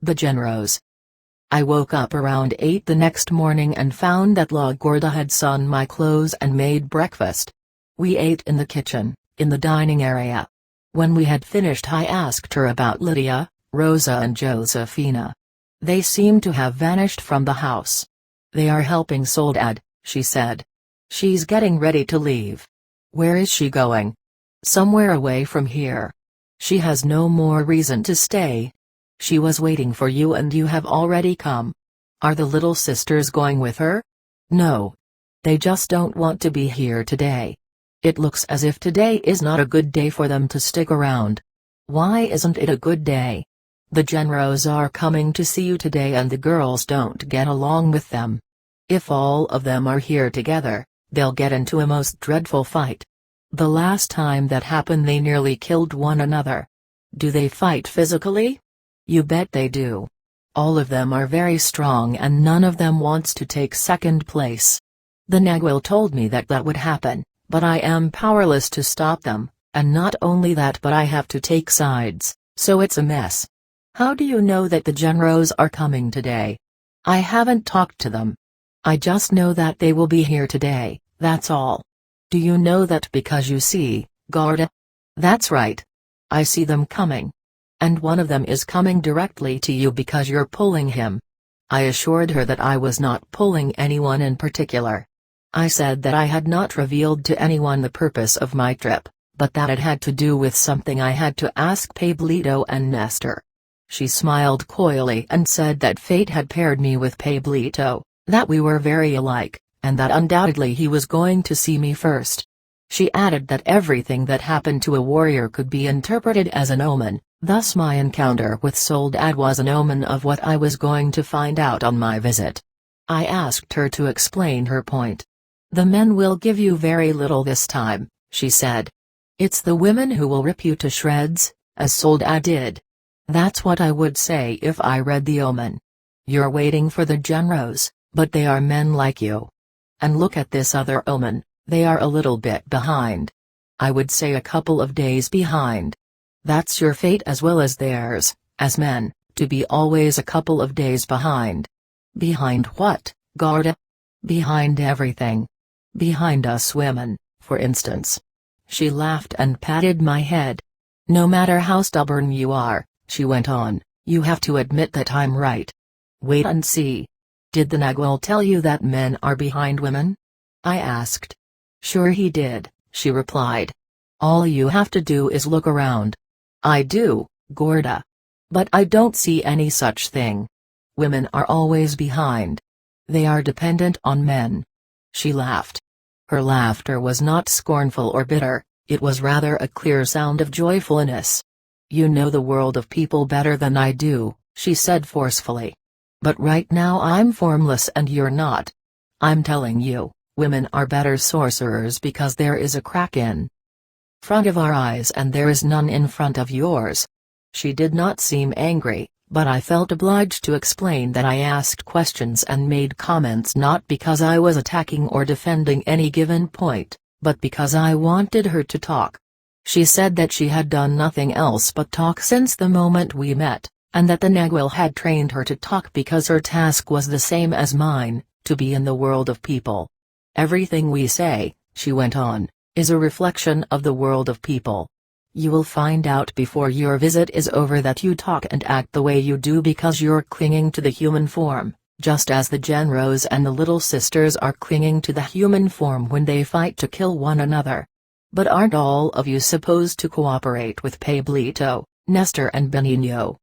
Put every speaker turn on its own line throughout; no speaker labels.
The Genaros. I woke up around 8 the next morning and found that La Gorda had sun my clothes and made breakfast. We ate in the kitchen, in the dining area. When we had finished I asked her about Lydia, Rosa and Josefina. They seem to have vanished from the house. They are helping Soledad, she said. She's getting ready to leave. Where is she going? Somewhere away from here. She has no more reason to stay. She was waiting for you and you have already come. Are the little sisters going with her? No. They just don't want to be here today. It looks as if today is not a good day for them to stick around. Why isn't it a good day? The Genaros are coming to see you today and the girls don't get along with them. If all of them are here together, they'll get into a most dreadful fight. The last time that happened they nearly killed one another. Do they fight physically? You bet they do. All of them are very strong and none of them wants to take second place. The Nagual told me that that would happen, but I am powerless to stop them, and not only that but I have to take sides, so it's a mess. How do you know that the Genaros are coming today? I haven't talked to them. I just know that they will be here today, that's all. Do you know that because you see, Garda? That's right. I see them coming. And one of them is coming directly to you because you're pulling him. I assured her that I was not pulling anyone in particular. I said that I had not revealed to anyone the purpose of my trip, but that it had to do with something I had to ask Pablito and Nestor. She smiled coyly and said that fate had paired me with Pablito, that we were very alike, and that undoubtedly he was going to see me first. She added that everything that happened to a warrior could be interpreted as an omen, thus my encounter with Soledad was an omen of what I was going to find out on my visit. I asked her to explain her point. The men will give you very little this time, she said. It's the women who will rip you to shreds, as Soledad did. That's what I would say if I read the omen. You're waiting for the Genaros, but they are men like you. And look at this other omen, they are a little bit behind. I would say a couple of days behind. That's your fate as well as theirs, as men, to be always a couple of days behind. Behind what, Garda? Behind everything. Behind us women, for instance. She laughed and patted my head. No matter how stubborn you are, she went on, you have to admit that I'm right. Wait and see. Did the Nagual tell you that men are behind women? I asked. Sure he did, she replied. All you have to do is look around. I do, Gorda. But I don't see any such thing. Women are always behind. They are dependent on men. She laughed. Her laughter was not scornful or bitter, it was rather a clear sound of joyfulness. You know the world of people better than I do, she said forcefully. But right now I'm formless and you're not. I'm telling you, women are better sorcerers because there is a crack in front of our eyes and there is none in front of yours. She did not seem angry, but I felt obliged to explain that I asked questions and made comments not because I was attacking or defending any given point, but because I wanted her to talk. She said that she had done nothing else but talk since the moment we met, and that the Nagual had trained her to talk because her task was the same as mine, to be in the world of people. Everything we say, she went on, is a reflection of the world of people. You will find out before your visit is over that you talk and act the way you do because you're clinging to the human form, just as the Genaros and the little sisters are clinging to the human form when they fight to kill one another. But aren't all of you supposed to cooperate with Pablito, Nestor and Benigno?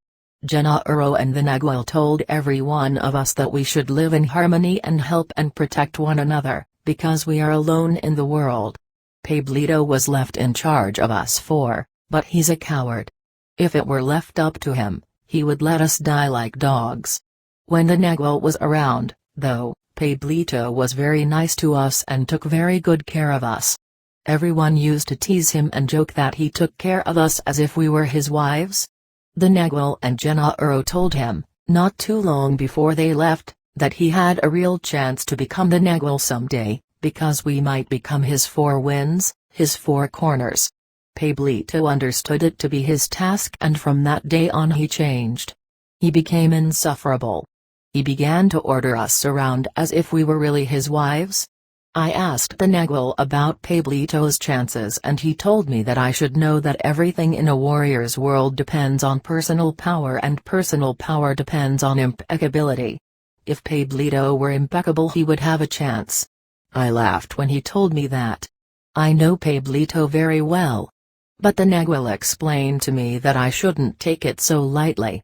Genaro and the Nagual told every one of us that we should live in harmony and help and protect one another, because we are alone in the world. Pablito was left in charge of us four, but he's a coward. If it were left up to him, he would let us die like dogs. When the Nagual was around, though, Pablito was very nice to us and took very good care of us. Everyone used to tease him and joke that he took care of us as if we were his wives. The Nagual and Genaro told him, not too long before they left, that he had a real chance to become the Nagual someday, because we might become his four winds, his four corners. Pablito understood it to be his task and from that day on he changed. He became insufferable. He began to order us around as if we were really his wives. I asked the Negual about Pablito's chances, and he told me that I should know that everything in a warrior's world depends on personal power, and personal power depends on impeccability. If Pablito were impeccable, he would have a chance. I laughed when he told me that. I know Pablito very well. But the Negual explained to me that I shouldn't take it so lightly.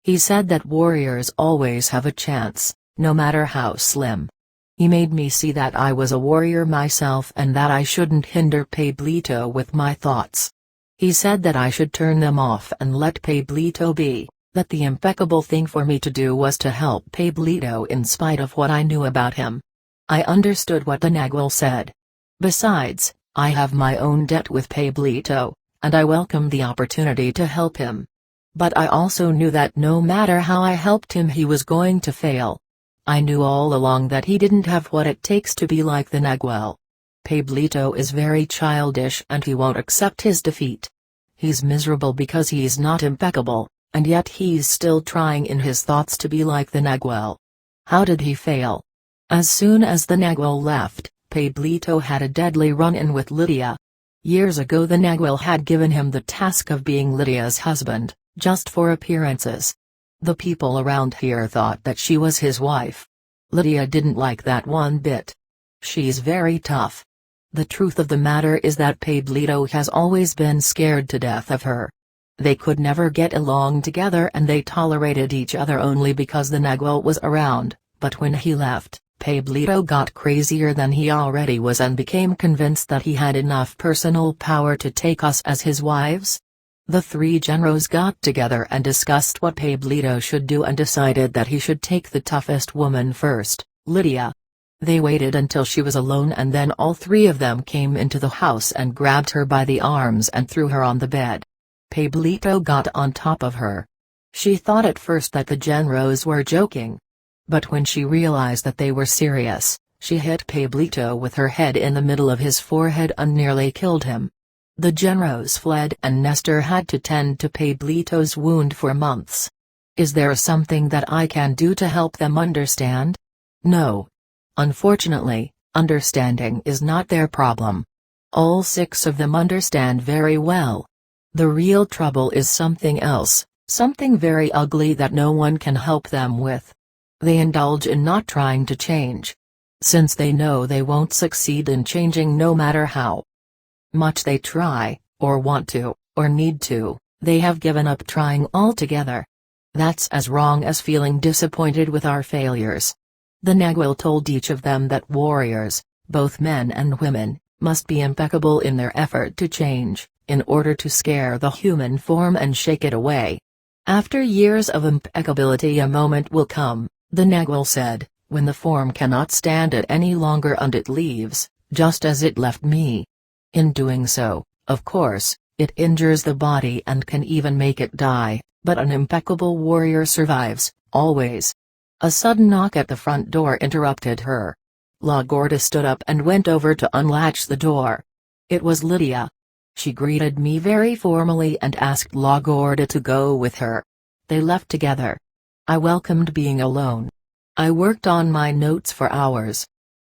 He said that warriors always have a chance, no matter how slim. He made me see that I was a warrior myself and that I shouldn't hinder Pablito with my thoughts. He said that I should turn them off and let Pablito be, that the impeccable thing for me to do was to help Pablito in spite of what I knew about him. I understood what the Negual said. Besides, I have my own debt with Pablito, and I welcomed the opportunity to help him. But I also knew that no matter how I helped him, he was going to fail. I knew all along that he didn't have what it takes to be like the Negual. Pablito is very childish and he won't accept his defeat. He's miserable because he's not impeccable, and yet he's still trying in his thoughts to be like the Negual. How did he fail? As soon as the Negual left, Pablito had a deadly run-in with Lydia. Years ago the Negual had given him the task of being Lydia's husband, just for appearances. The people around here thought that she was his wife. Lydia didn't like that one bit. She's very tough. The truth of the matter is that Pablito has always been scared to death of her. They could never get along together and they tolerated each other only because the Negual was around, but when he left, Pablito got crazier than he already was and became convinced that he had enough personal power to take us as his wives. The three Genaros got together and discussed what Pablito should do and decided that he should take the toughest woman first, Lydia. They waited until she was alone and then all three of them came into the house and grabbed her by the arms and threw her on the bed. Pablito got on top of her. She thought at first that the Genaros were joking. But when she realized that they were serious, she hit Pablito with her head in the middle of his forehead and nearly killed him. The Genaros fled and Nestor had to tend to Pablito's wound for months. Is there something that I can do to help them understand? No. Unfortunately, understanding is not their problem. All six of them understand very well. The real trouble is something else, something very ugly that no one can help them with. They indulge in not trying to change. Since they know they won't succeed in changing no matter how much they try, or want to, or need to, they have given up trying altogether. That's as wrong as feeling disappointed with our failures. The Negual told each of them that warriors, both men and women, must be impeccable in their effort to change, in order to scare the human form and shake it away. After years of impeccability a moment will come, the Negual said, when the form cannot stand it any longer and it leaves, just as it left me. In doing so, of course, it injures the body and can even make it die, but an impeccable warrior survives, always. A sudden knock at the front door interrupted her. La Gorda stood up and went over to unlatch the door. It was Lydia. She greeted me very formally and asked La Gorda to go with her. They left together. I welcomed being alone. I worked on my notes for hours.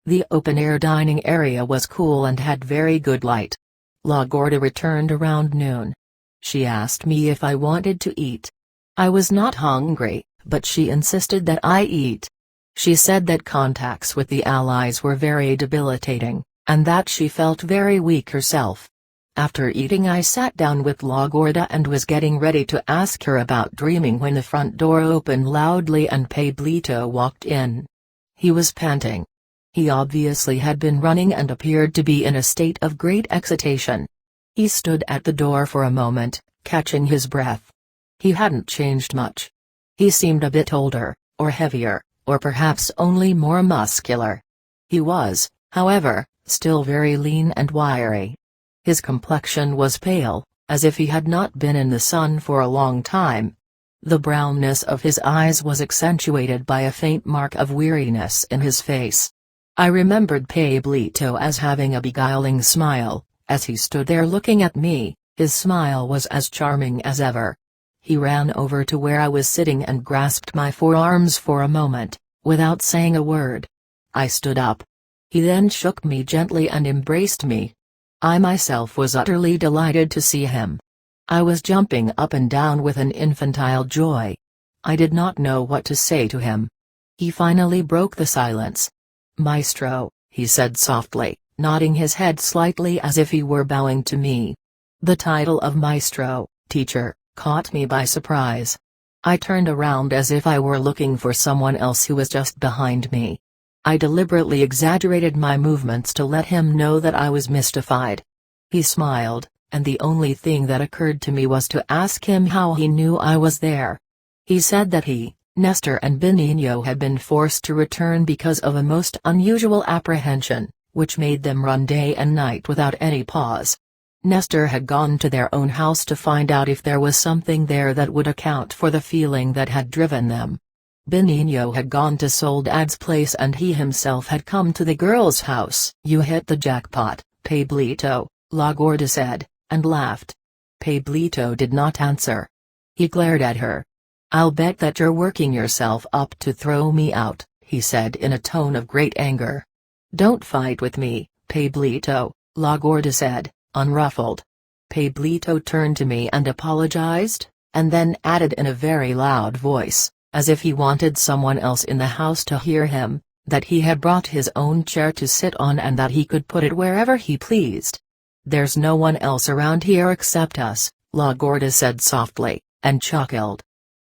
The open-air dining area was cool and had very good light. La Gorda returned around noon. She asked me if I wanted to eat. I was not hungry, but she insisted that I eat. She said that contacts with the Allies were very debilitating, and that she felt very weak herself. After eating I sat down with La Gorda and was getting ready to ask her about dreaming when the front door opened loudly and Pablito walked in. He was panting. He obviously had been running and appeared to be in a state of great excitation. He stood at the door for a moment, catching his breath. He hadn't changed much. He seemed a bit older, or heavier, or perhaps only more muscular. He was, however, still very lean and wiry. His complexion was pale, as if he had not been in the sun for a long time. The brownness of his eyes was accentuated by a faint mark of weariness in his face. I remembered Pablito as having a beguiling smile. As he stood there looking at me, his smile was as charming as ever. He ran over to where I was sitting and grasped my forearms for a moment, without saying a word. I stood up. He then shook me gently and embraced me. I myself was utterly delighted to see him. I was jumping up and down with an infantile joy. I did not know what to say to him. He finally broke the silence. "Maestro," he said softly, nodding his head slightly as if he were bowing to me. The title of Maestro, teacher, caught me by surprise. I turned around as if I were looking for someone else who was just behind me. I deliberately exaggerated my movements to let him know that I was mystified. He smiled, and the only thing that occurred to me was to ask him how he knew I was there. He said that he, Nestor and Benigno had been forced to return because of a most unusual apprehension, which made them run day and night without any pause. Nestor had gone to their own house to find out if there was something there that would account for the feeling that had driven them. Benigno had gone to Soledad's place and he himself had come to the girl's house. "You hit the jackpot, Pablito," La Gorda said, and laughed. Pablito did not answer. He glared at her. "I'll bet that you're working yourself up to throw me out," he said in a tone of great anger. "Don't fight with me, Pablito," La Gorda said, unruffled. Pablito turned to me and apologized, and then added in a very loud voice, as if he wanted someone else in the house to hear him, that he had brought his own chair to sit on and that he could put it wherever he pleased. "There's no one else around here except us," La Gorda said softly, and chuckled.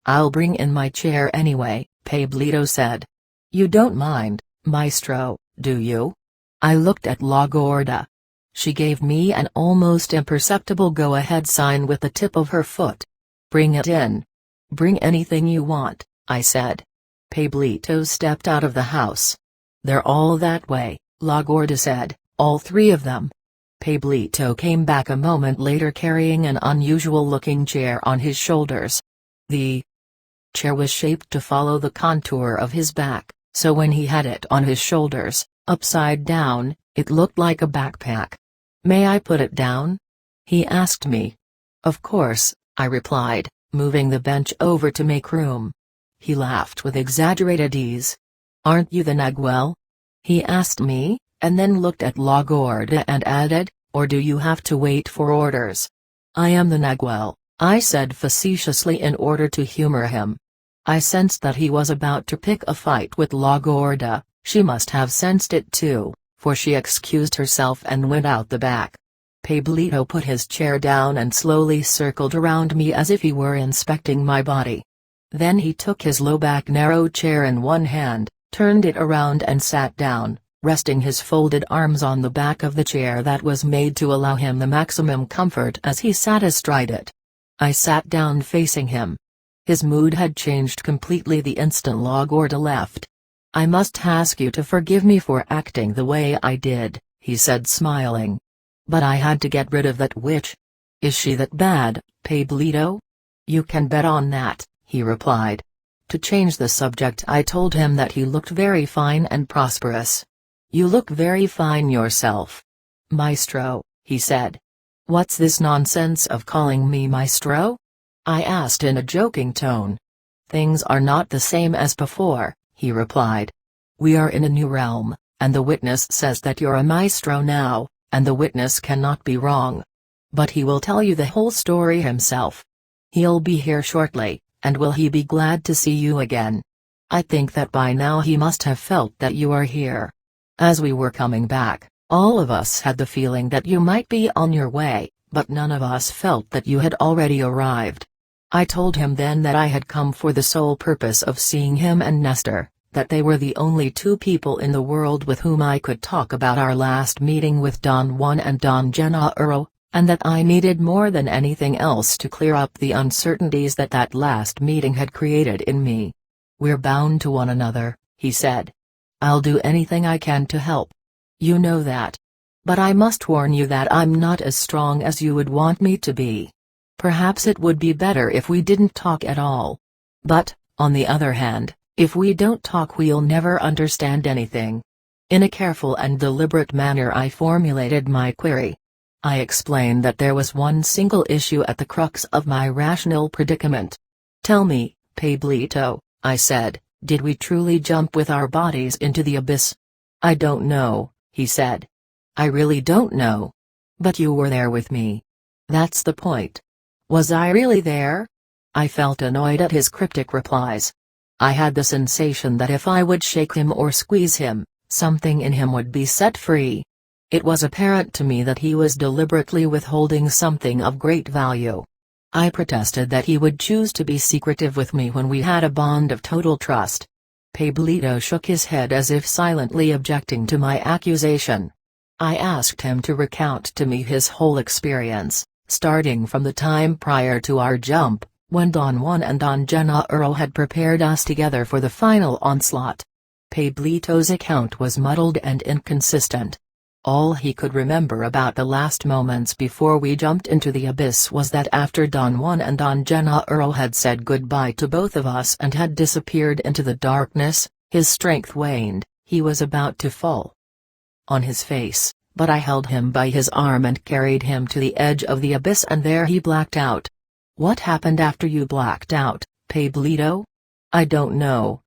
"I'll bring in my chair anyway," Pablito said. "You don't mind, Maestro, do you?" I looked at La Gorda. She gave me an almost imperceptible go-ahead sign with the tip of her foot. "Bring it in." "Bring anything you want," I said. Pablito stepped out of the house. "They're all that way," La Gorda said, "all three of them." Pablito came back a moment later carrying an unusual-looking chair on his shoulders. The chair was shaped to follow the contour of his back, so when he had it on his shoulders, upside down, it looked like a backpack. "May I put it down?" he asked me. "Of course," I replied, moving the bench over to make room. He laughed with exaggerated ease. "Aren't you the Nagual?" he asked me, and then looked at La Gorda and added, "Or do you have to wait for orders?" "I am the Nagual," I said facetiously in order to humor him. I sensed that he was about to pick a fight with La Gorda. She must have sensed it too, for she excused herself and went out the back. Pablito put his chair down and slowly circled around me as if he were inspecting my body. Then he took his low-back narrow chair in one hand, turned it around and sat down, resting his folded arms on the back of the chair that was made to allow him the maximum comfort as he sat astride it. I sat down facing him. His mood had changed completely the instant La Gorda left. "I must ask you to forgive me for acting the way I did," he said smiling. "But I had to get rid of that witch." "Is she that bad, Pablito?" "You can bet on that," he replied. To change the subject, I told him that he looked very fine and prosperous. "You look very fine yourself, Maestro," he said. "What's this nonsense of calling me Maestro?" I asked in a joking tone. "Things are not the same as before," he replied. "We are in a new realm, and the witness says that you're a Maestro now, and the witness cannot be wrong. But he will tell you the whole story himself. He'll be here shortly, and will he be glad to see you again? I think that by now he must have felt that you are here. As we were coming back, all of us had the feeling that you might be on your way, but none of us felt that you had already arrived." I told him then that I had come for the sole purpose of seeing him and Nestor, that they were the only two people in the world with whom I could talk about our last meeting with Don Juan and Don Genaro, and that I needed more than anything else to clear up the uncertainties that that last meeting had created in me. "We're bound to one another," he said. "I'll do anything I can to help. You know that. But I must warn you that I'm not as strong as you would want me to be. Perhaps it would be better if we didn't talk at all. But, on the other hand, if we don't talk we'll never understand anything." In a careful and deliberate manner I formulated my query. I explained that there was one single issue at the crux of my rational predicament. "Tell me, Pablito," I said, "did we truly jump with our bodies into the abyss?" "I don't know," he said. "I really don't know. But you were there with me. That's the point." Was I really there? I felt annoyed at his cryptic replies. I had the sensation that if I would shake him or squeeze him, something in him would be set free. It was apparent to me that he was deliberately withholding something of great value. I protested that he would choose to be secretive with me when we had a bond of total trust. Pablito shook his head as if silently objecting to my accusation. I asked him to recount to me his whole experience, starting from the time prior to our jump, when Don Juan and Don Genaro had prepared us together for the final onslaught. Pablito's account was muddled and inconsistent. All he could remember about the last moments before we jumped into the abyss was that after Don Juan and Don Genaro had said goodbye to both of us and had disappeared into the darkness, his strength waned, he was about to fall on his face, but I held him by his arm and carried him to the edge of the abyss, and there he blacked out. "What happened after you blacked out, Pablito?" "I don't know.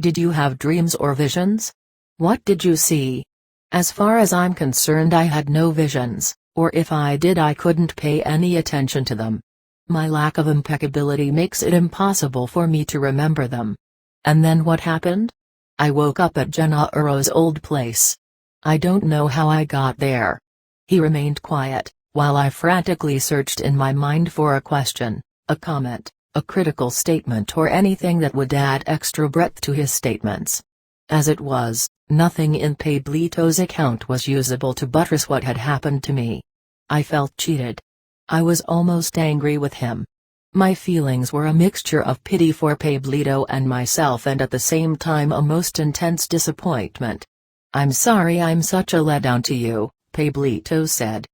Did you have dreams or visions? What did you see?" "As far as I'm concerned, I had no visions, or if I did I couldn't pay any attention to them. My lack of impeccability makes it impossible for me to remember them." "And then what happened?" "I woke up at Genaro's old place. I don't know how I got there." He remained quiet, while I frantically searched in my mind for a question, a comment, a critical statement, or anything that would add extra breadth to his statements. As it was, nothing in Pablito's account was usable to buttress what had happened to me. I felt cheated. I was almost angry with him. My feelings were a mixture of pity for Pablito and myself, and at the same time a most intense disappointment. "I'm sorry I'm such a letdown to you," Pablito said.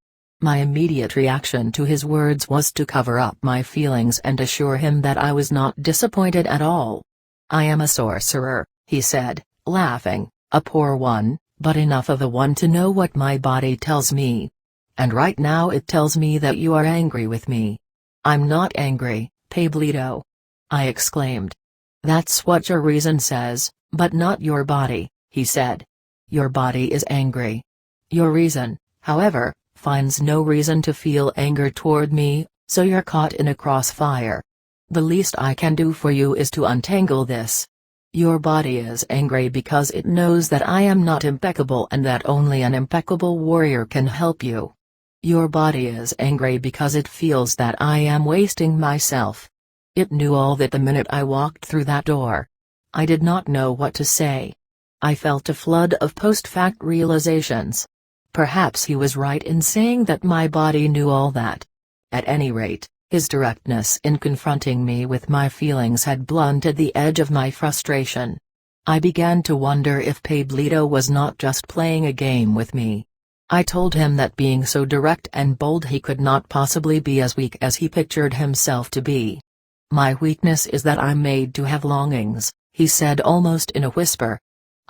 My immediate reaction to his words was to cover up my feelings and assure him that I was not disappointed at all. "I am a sorcerer," he said, laughing, "a poor one, but enough of a one to know what my body tells me. And right now it tells me that you are angry with me." "I'm not angry, Pablito," I exclaimed. "That's what your reason says, but not your body," he said. "Your body is angry. Your reason, however, finds no reason to feel anger toward me, so you're caught in a crossfire. The least I can do for you is to untangle this. Your body is angry because it knows that I am not impeccable and that only an impeccable warrior can help you. Your body is angry because it feels that I am wasting myself. It knew all that the minute I walked through that door. I did not know what to say. I felt a flood of post-fact realizations. Perhaps he was right in saying that my body knew all that. At any rate, his directness in confronting me with my feelings had blunted the edge of my frustration. I began to wonder if Pablito was not just playing a game with me. I told him that being so direct and bold he could not possibly be as weak as he pictured himself to be. "My weakness is that I'm made to have longings," he said almost in a whisper.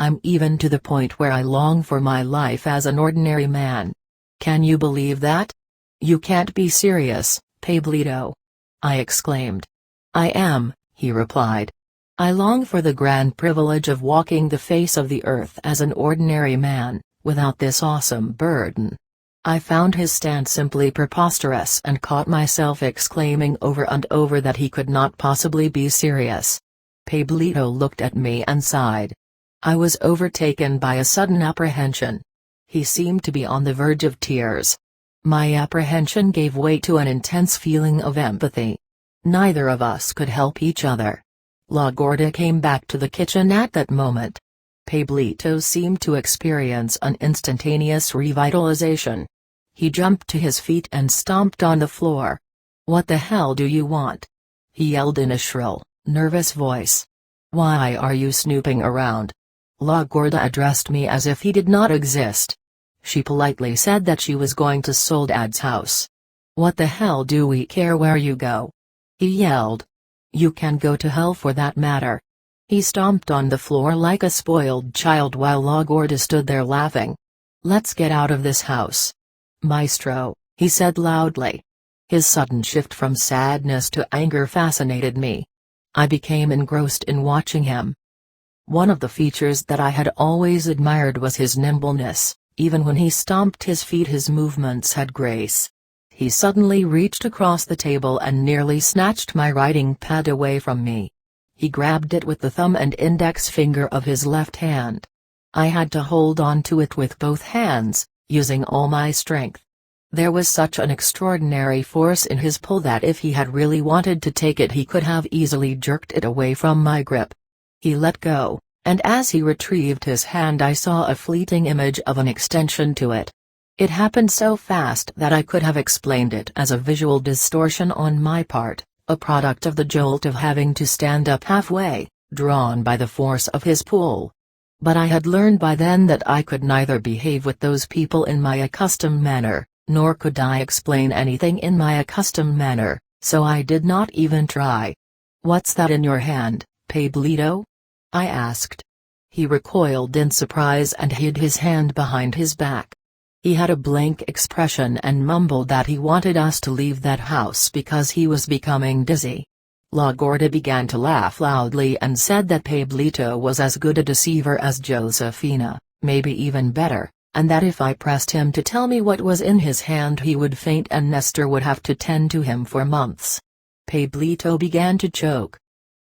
"I'm even to the point where I long for my life as an ordinary man. Can you believe that?" "You can't be serious, Pablito," I exclaimed. "I am," he replied. "I long for the grand privilege of walking the face of the earth as an ordinary man, without this awesome burden." I found his stance simply preposterous and caught myself exclaiming over and over that he could not possibly be serious. Pablito looked at me and sighed. I was overtaken by a sudden apprehension. He seemed to be on the verge of tears. My apprehension gave way to an intense feeling of empathy. Neither of us could help each other. La Gorda came back to the kitchen at that moment. Pablito seemed to experience an instantaneous revitalization. He jumped to his feet and stomped on the floor. "What the hell do you want?" he yelled in a shrill, nervous voice. "Why are you snooping around?" La Gorda addressed me as if he did not exist. She politely said that she was going to Soldad's house. "What the hell do we care where you go?" he yelled. "You can go to hell for that matter." He stomped on the floor like a spoiled child while La Gorda stood there laughing. "Let's get out of this house. Maestro," he said loudly. His sudden shift from sadness to anger fascinated me. I became engrossed in watching him. One of the features that I had always admired was his nimbleness. Even when he stomped his feet, his movements had grace. He suddenly reached across the table and nearly snatched my writing pad away from me. He grabbed it with the thumb and index finger of his left hand. I had to hold on to it with both hands, using all my strength. There was such an extraordinary force in his pull that if he had really wanted to take it, he could have easily jerked it away from my grip. He let go, and as he retrieved his hand, I saw a fleeting image of an extension to it. It happened so fast that I could have explained it as a visual distortion on my part, a product of the jolt of having to stand up halfway, drawn by the force of his pull. But I had learned by then that I could neither behave with those people in my accustomed manner, nor could I explain anything in my accustomed manner, so I did not even try. "What's that in your hand, Pablito?" I asked. He recoiled in surprise and hid his hand behind his back. He had a blank expression and mumbled that he wanted us to leave that house because he was becoming dizzy. La Gorda began to laugh loudly and said that Pablito was as good a deceiver as Josefina, maybe even better, and that if I pressed him to tell me what was in his hand he would faint and Nestor would have to tend to him for months. Pablito began to choke.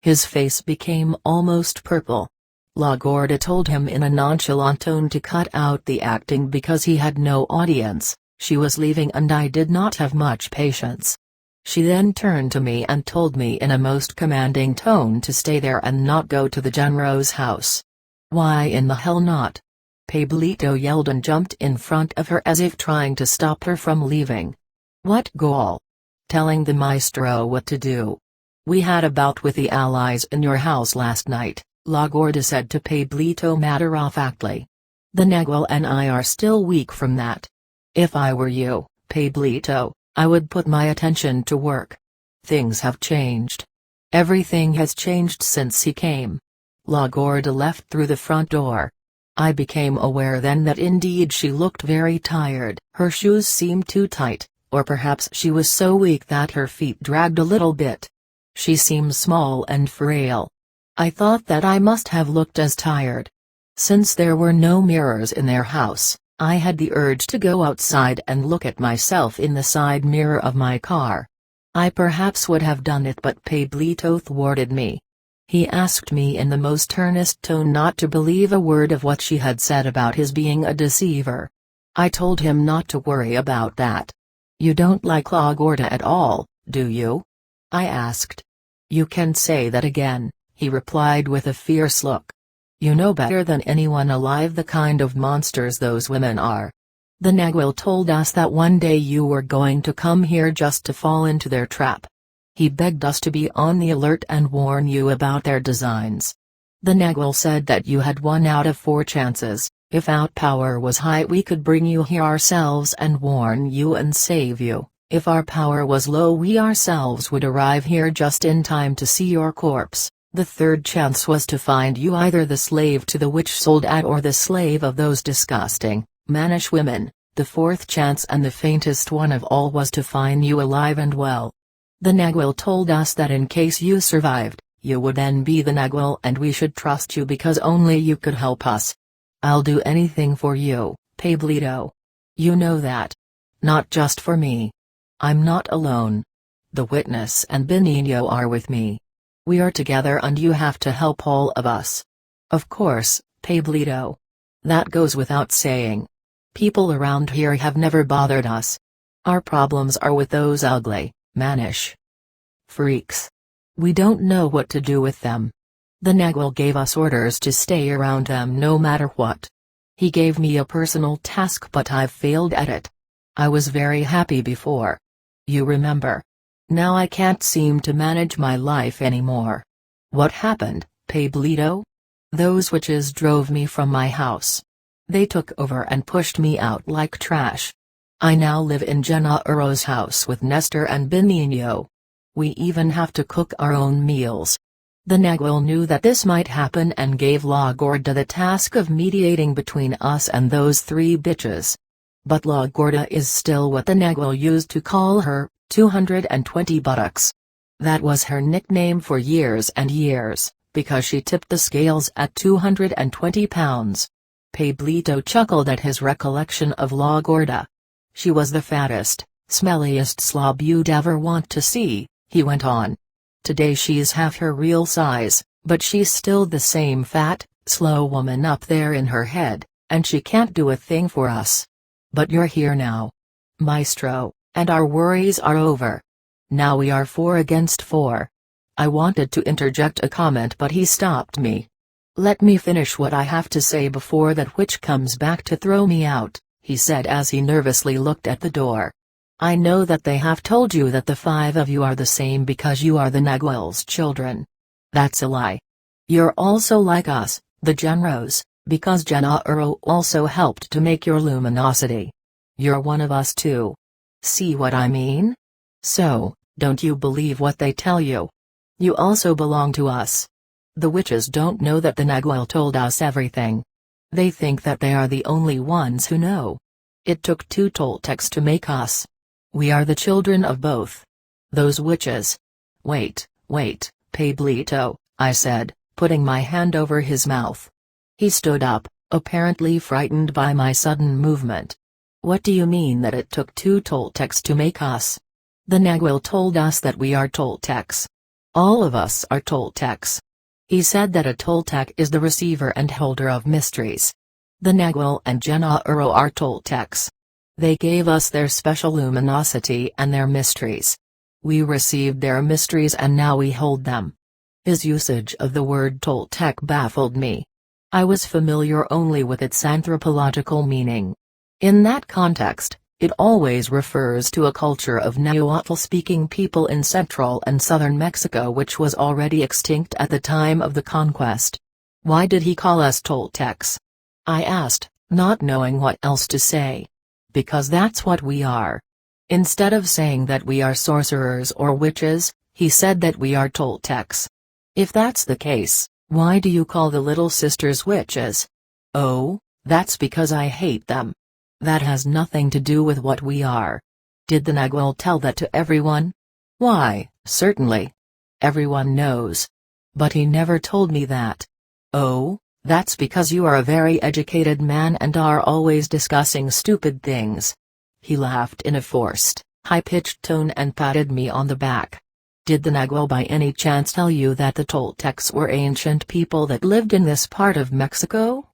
His face became almost purple. La Gorda told him in a nonchalant tone to cut out the acting because he had no audience. She was leaving and I did not have much patience. She then turned to me and told me in a most commanding tone to stay there and not go to the Genaros' house. "Why in the hell not?" Pablito yelled and jumped in front of her as if trying to stop her from leaving. "What gall? Telling the maestro what to do? We had a bout with the allies in your house last night," La Gorda said to Pablito matter-of-factly. "The Nagual and I are still weak from that. If I were you, Pablito, I would put my attention to work. Things have changed. Everything has changed since he came." La Gorda left through the front door. I became aware then that indeed she looked very tired. Her shoes seemed too tight, or perhaps she was so weak that her feet dragged a little bit. She seemed small and frail. I thought that I must have looked as tired. Since there were no mirrors in their house, I had the urge to go outside and look at myself in the side mirror of my car. I perhaps would have done it, but Pablito thwarted me. He asked me in the most earnest tone not to believe a word of what she had said about his being a deceiver. I told him not to worry about that. "You don't like La Gorda at all, do you?" I asked. "You can say that again," he replied with a fierce look. "You know better than anyone alive the kind of monsters those women are. The Nagual told us that one day you were going to come here just to fall into their trap. He begged us to be on the alert and warn you about their designs. The Nagual said that you had 1 out of 4 chances. If our power was high we could bring you here ourselves and warn you and save you. If our power was low we ourselves would arrive here just in time to see your corpse. The 3rd chance was to find you either the slave to the witch soldat or the slave of those disgusting, mannish women. The 4th chance and the faintest one of all was to find you alive and well. The Nagual told us that in case you survived, you would then be the Nagual and we should trust you because only you could help us. I'll do anything for you, Pablito. You know that. Not just for me. I'm not alone. The witness and Benigno are with me. We are together and you have to help all of us. Of course, Pablito. That goes without saying. People around here have never bothered us. Our problems are with those ugly, mannish freaks. We don't know what to do with them. The Nagual gave us orders to stay around them no matter what. He gave me a personal task but I've failed at it. I was very happy before. You remember. Now I can't seem to manage my life anymore. What happened, Pablito? Those witches drove me from my house. They took over and pushed me out like trash. I now live in Genaros' house with Nestor and Benigno. We even have to cook our own meals. The Nagual knew that this might happen and gave La Gorda the task of mediating between us and those 3 bitches. But La Gorda is still what the Nagual used to call her, 220 buttocks. That was her nickname for years and years, because she tipped the scales at 220 pounds. Pablito chuckled at his recollection of La Gorda. She was the fattest, smelliest slob you'd ever want to see, he went on. Today she's half her real size, but she's still the same fat, slow woman up there in her head, and she can't do a thing for us. But you're here now, Maestro, and our worries are over. Now we are 4 against 4. I wanted to interject a comment but he stopped me. Let me finish what I have to say before that witch comes back to throw me out, he said as he nervously looked at the door. I know that they have told you that the 5 of you are the same because you are the Nagual's children. That's a lie. You're also like us, the Genaros, because Genaro also helped to make your luminosity. You're one of us too. See what I mean? So, don't you believe what they tell you? You also belong to us. The witches don't know that the Nagual told us everything. They think that they are the only ones who know. It took 2 Toltecs to make us. We are the children of both. Those witches. Wait, Pablito, I said, putting my hand over his mouth. He stood up, apparently frightened by my sudden movement. What do you mean that it took 2 Toltecs to make us? The Nagual told us that we are Toltecs. All of us are Toltecs. He said that a Toltec is the receiver and holder of mysteries. The Nagual and Genaro are Toltecs. They gave us their special luminosity and their mysteries. We received their mysteries and now we hold them. His usage of the word Toltec baffled me. I was familiar only with its anthropological meaning. In that context, it always refers to a culture of Nahuatl-speaking people in central and southern Mexico which was already extinct at the time of the conquest. Why did he call us Toltecs? I asked, not knowing what else to say. Because that's what we are. Instead of saying that we are sorcerers or witches, he said that we are Toltecs. If that's the case, why do you call the little sisters witches? Oh, that's because I hate them. That has nothing to do with what we are. Did the Nagual tell that to everyone? Why, certainly. Everyone knows. But he never told me that. Oh? That's because you are a very educated man and are always discussing stupid things. He laughed in a forced, high-pitched tone and patted me on the back. Did the Nagual by any chance tell you that the Toltecs were ancient people that lived in this part of Mexico?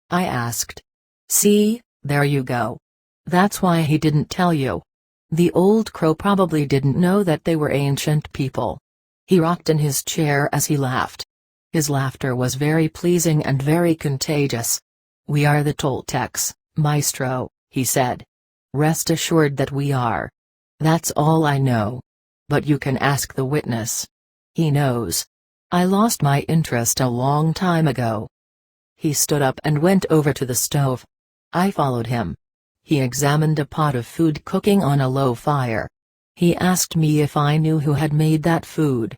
I asked. See, there you go. That's why he didn't tell you. The old crow probably didn't know that they were ancient people. He rocked in his chair as he laughed. His laughter was very pleasing and very contagious. We are the Toltecs, Maestro, he said. Rest assured that we are. That's all I know. But you can ask the witness. He knows. I lost my interest a long time ago. He stood up and went over to the stove. I followed him. He examined a pot of food cooking on a low fire. He asked me if I knew who had made that food.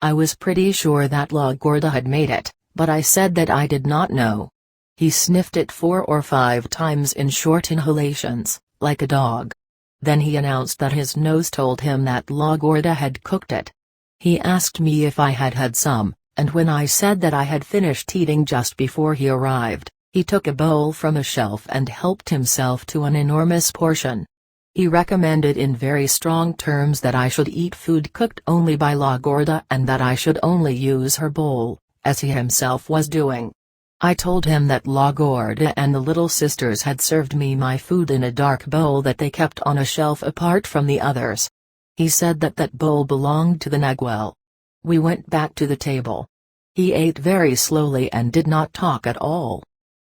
I was pretty sure that La Gorda had made it, but I said that I did not know. He sniffed it 4 or 5 times in short inhalations, like a dog. Then he announced that his nose told him that La Gorda had cooked it. He asked me if I had had some, and when I said that I had finished eating just before he arrived, he took a bowl from a shelf and helped himself to an enormous portion. He recommended in very strong terms that I should eat food cooked only by La Gorda and that I should only use her bowl, as he himself was doing. I told him that La Gorda and the little sisters had served me my food in a dark bowl that they kept on a shelf apart from the others. He said that that bowl belonged to the Nagual. We went back to the table. He ate very slowly and did not talk at all.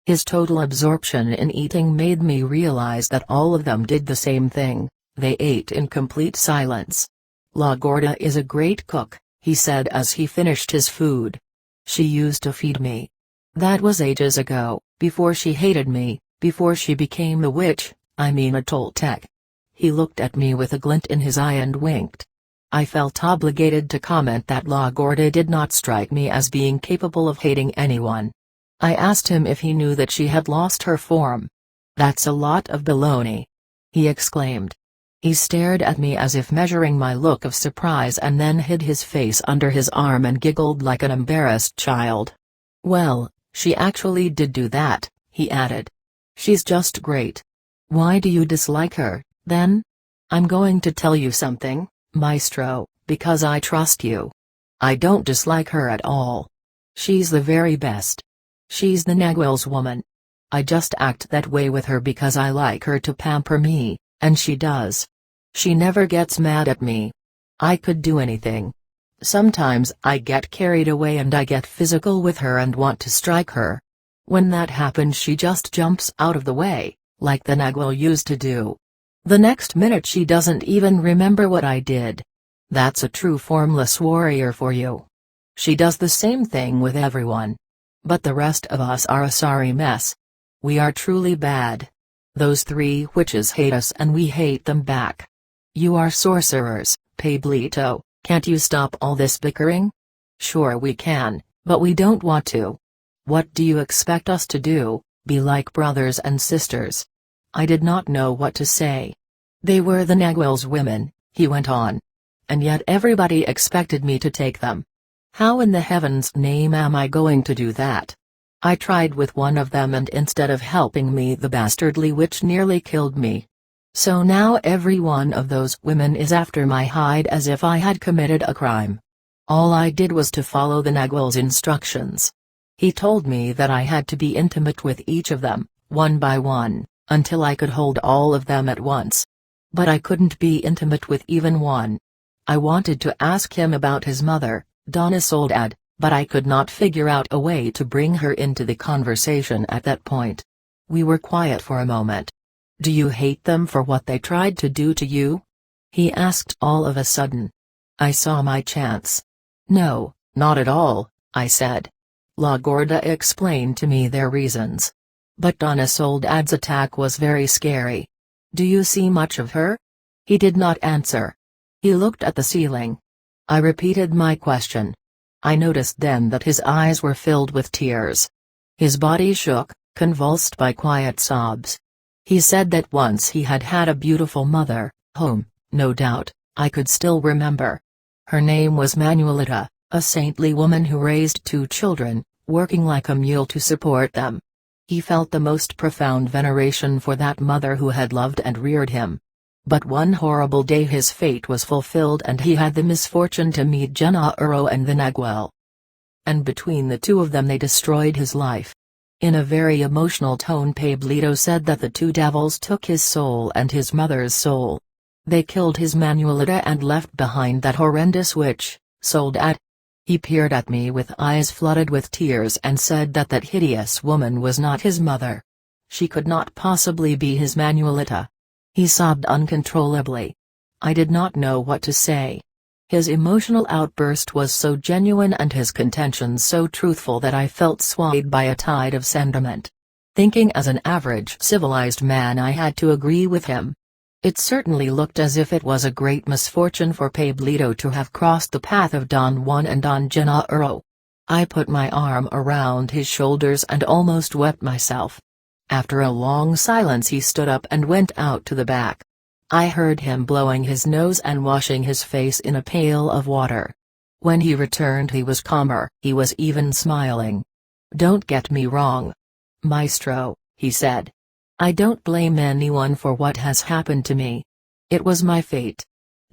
His total absorption in eating made me realize that all of them did the same thing, they ate in complete silence. La Gorda is a great cook, he said as he finished his food. She used to feed me. That was ages ago, before she hated me, before she became a witch, I mean a Toltec. He looked at me with a glint in his eye and winked. I felt obligated to comment that La Gorda did not strike me as being capable of hating anyone. I asked him if he knew that she had lost her form. That's a lot of baloney, he exclaimed. He stared at me as if measuring my look of surprise and then hid his face under his arm and giggled like an embarrassed child. "Well, she actually did do that," he added. "She's just great. Why do you dislike her, then?" "I'm going to tell you something, Maestro, because I trust you. I don't dislike her at all. She's the very best. She's the Nagual's woman. I just act that way with her because I like her to pamper me, and she does. She never gets mad at me. I could do anything. Sometimes I get carried away and I get physical with her and want to strike her. When that happens she just jumps out of the way, like the Nagual used to do. The next minute she doesn't even remember what I did. That's a true formless warrior for you. She does the same thing with everyone. But the rest of us are a sorry mess. We are truly bad. Those three witches hate us and we hate them back. You are sorcerers, Pablito, can't you stop all this bickering?" "Sure we can, but we don't want to. What do you expect us to do, be like brothers and sisters?" I did not know what to say. They were the Nagual's women, he went on. And yet everybody expected me to take them. How in the heaven's name am I going to do that? I tried with one of them and instead of helping me the bastardly witch nearly killed me. So now every one of those women is after my hide as if I had committed a crime. All I did was to follow the Nagual's instructions. He told me that I had to be intimate with each of them, one by one, until I could hold all of them at once. But I couldn't be intimate with even one. I wanted to ask him about his mother, Donna Soledad, but I could not figure out a way to bring her into the conversation at that point. We were quiet for a moment. "Do you hate them for what they tried to do to you?" he asked all of a sudden. I saw my chance. "No, not at all," I said. La Gorda explained to me their reasons. "But Donna Soledad's attack was very scary. Do you see much of her?" He did not answer. He looked at the ceiling. I repeated my question. I noticed then that his eyes were filled with tears. His body shook, convulsed by quiet sobs. He said that once he had had a beautiful mother, whom, no doubt, I could still remember. Her name was Manuelita, a saintly woman who raised 2 children, working like a mule to support them. He felt the most profound veneration for that mother who had loved and reared him. But one horrible day his fate was fulfilled and he had the misfortune to meet Genaro and the Nagual. And between the two of them they destroyed his life. In a very emotional tone Pablito said that the 2 devils took his soul and his mother's soul. They killed his Manuelita and left behind that horrendous witch, Soledad. He peered at me with eyes flooded with tears and said that that hideous woman was not his mother. She could not possibly be his Manuelita. He sobbed uncontrollably. I did not know what to say. His emotional outburst was so genuine and his contentions so truthful that I felt swayed by a tide of sentiment. Thinking as an average civilized man I had to agree with him. It certainly looked as if it was a great misfortune for Pablito to have crossed the path of Don Juan and Don Genaro. I put my arm around his shoulders and almost wept myself. After a long silence he stood up and went out to the back. I heard him blowing his nose and washing his face in a pail of water. When he returned he was calmer, he was even smiling. "Don't get me wrong, Maestro," he said. "I don't blame anyone for what has happened to me. It was my fate.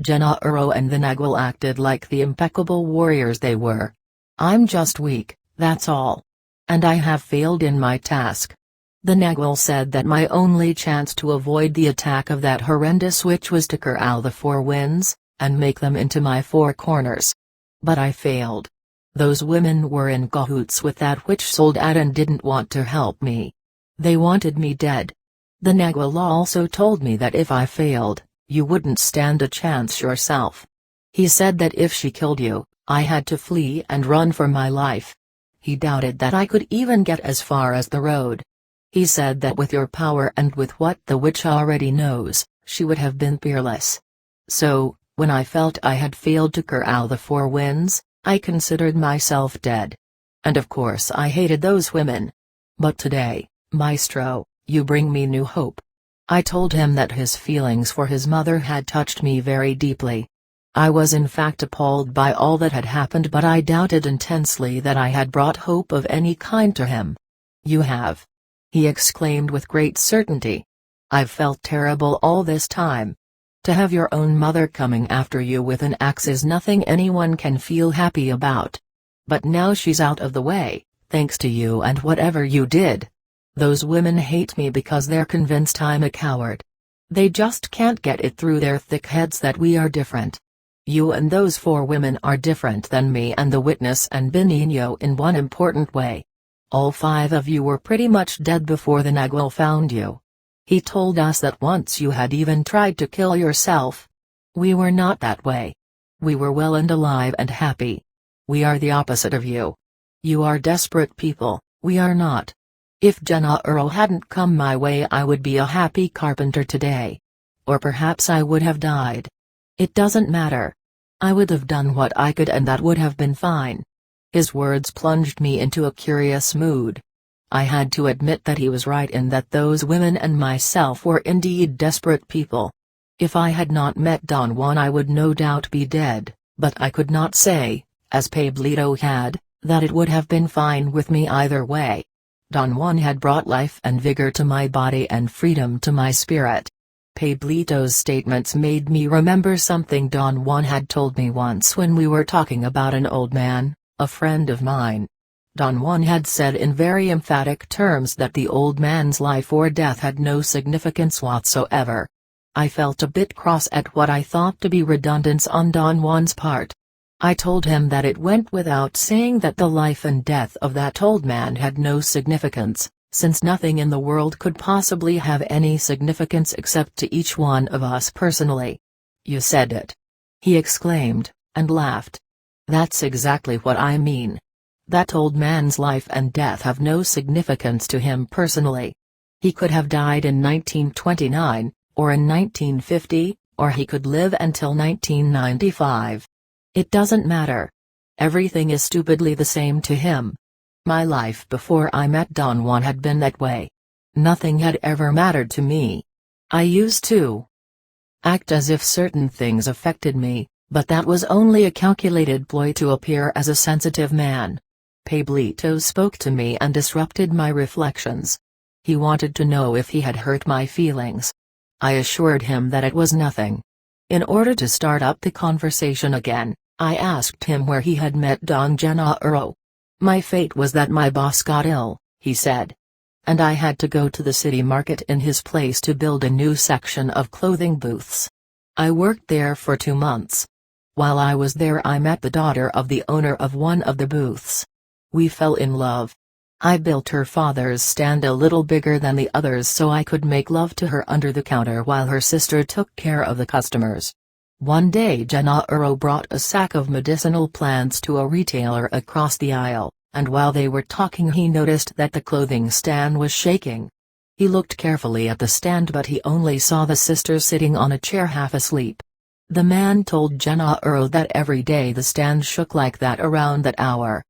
Genaro and the Nagual acted like the impeccable warriors they were. I'm just weak, that's all. And I have failed in my task. The Nagual said that my only chance to avoid the attack of that horrendous witch was to corral the 4 winds, and make them into my 4 corners. But I failed. Those women were in cahoots with that witch Soledad and didn't want to help me. They wanted me dead. The Nagual also told me that if I failed, you wouldn't stand a chance yourself. He said that if she killed you, I had to flee and run for my life. He doubted that I could even get as far as the road. He said that with your power and with what the witch already knows, she would have been fearless. So, when I felt I had failed to corral the 4 winds, I considered myself dead. And of course I hated those women. But today, Maestro, you bring me new hope. I told him that his feelings for his mother had touched me very deeply. I was in fact appalled by all that had happened, but I doubted intensely that I had brought hope of any kind to him. "You have," he exclaimed with great certainty. "I've felt terrible all this time. To have your own mother coming after you with an axe is nothing anyone can feel happy about. But now she's out of the way, thanks to you and whatever you did. Those women hate me because they're convinced I'm a coward. They just can't get it through their thick heads that we are different. You and those 4 women are different than me and the witness and Benigno in one important way. All 5 of you were pretty much dead before the Nagual found you. He told us that once you had even tried to kill yourself. We were not that way. We were well and alive and happy. We are the opposite of you. You are desperate people, we are not. If Genaros hadn't come my way, I would be a happy carpenter today. Or perhaps I would have died. It doesn't matter. I would have done what I could and that would have been fine." His words plunged me into a curious mood. I had to admit that he was right in that those women and myself were indeed desperate people. If I had not met Don Juan I would no doubt be dead, but I could not say, as Pablito had, that it would have been fine with me either way. Don Juan had brought life and vigor to my body and freedom to my spirit. Pablito's statements made me remember something Don Juan had told me once when we were talking about an old man, a friend of mine. Don Juan had said in very emphatic terms that the old man's life or death had no significance whatsoever. I felt a bit cross at what I thought to be redundance on Don Juan's part. I told him that it went without saying that the life and death of that old man had no significance, since nothing in the world could possibly have any significance except to each one of us personally. "You said it," he exclaimed, and laughed. "That's exactly what I mean. That old man's life and death have no significance to him personally. He could have died in 1929, or in 1950, or he could live until 1995. It doesn't matter. Everything is stupidly the same to him. My life before I met Don Juan had been that way. Nothing had ever mattered to me. I used to act as if certain things affected me, but that was only a calculated ploy to appear as a sensitive man." Pablito spoke to me and disrupted my reflections. He wanted to know if he had hurt my feelings. I assured him that it was nothing. In order to start up the conversation again, I asked him where he had met Don Genaros. "My fate was that my boss got ill," he said. "And I had to go to the city market in his place to build a new section of clothing booths. I worked there for 2 months. While I was there I met the daughter of the owner of one of the booths. We fell in love. I built her father's stand a little bigger than the others so I could make love to her under the counter while her sister took care of the customers. One day Genaros brought a sack of medicinal plants to a retailer across the aisle, and while they were talking he noticed that the clothing stand was shaking. He looked carefully at the stand but he only saw the sister sitting on a chair half asleep. The man told Genaros that every day the stand shook like that around that hour.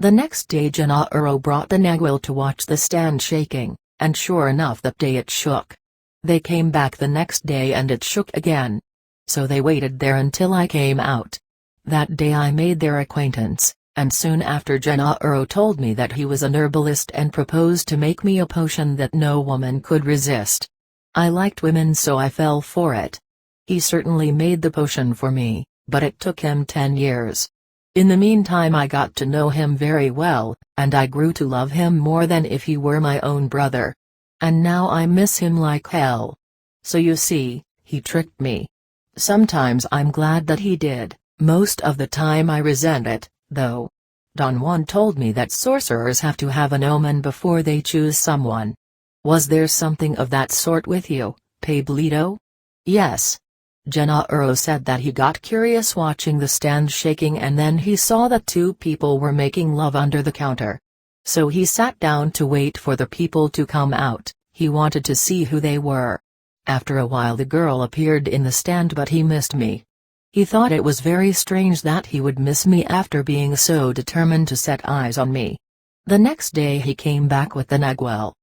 The next day Genaros brought the Nagual to watch the stand shaking, and sure enough that day it shook. They came back the next day and it shook again. So they waited there until I came out. That day I made their acquaintance, and soon after Genaros told me that he was an herbalist and proposed to make me a potion that no woman could resist. I liked women so I fell for it. He certainly made the potion for me, but it took him 10 years. In the meantime I got to know him very well, and I grew to love him more than if he were my own brother. And now I miss him like hell. So you see, he tricked me. Sometimes I'm glad that he did, most of the time I resent it, though. Don Juan told me that sorcerers have to have an omen before they choose someone. Was there something of that sort with you, Pablito? Yes. Genaros said that he got curious watching the stand shaking and then he saw that 2 people were making love under the counter. So he sat down to wait for the people to come out. He wanted to see who they were. After a while the girl appeared in the stand but he missed me. He thought it was very strange that he would miss me after being so determined to set eyes on me. The next day he came back with the Nagual.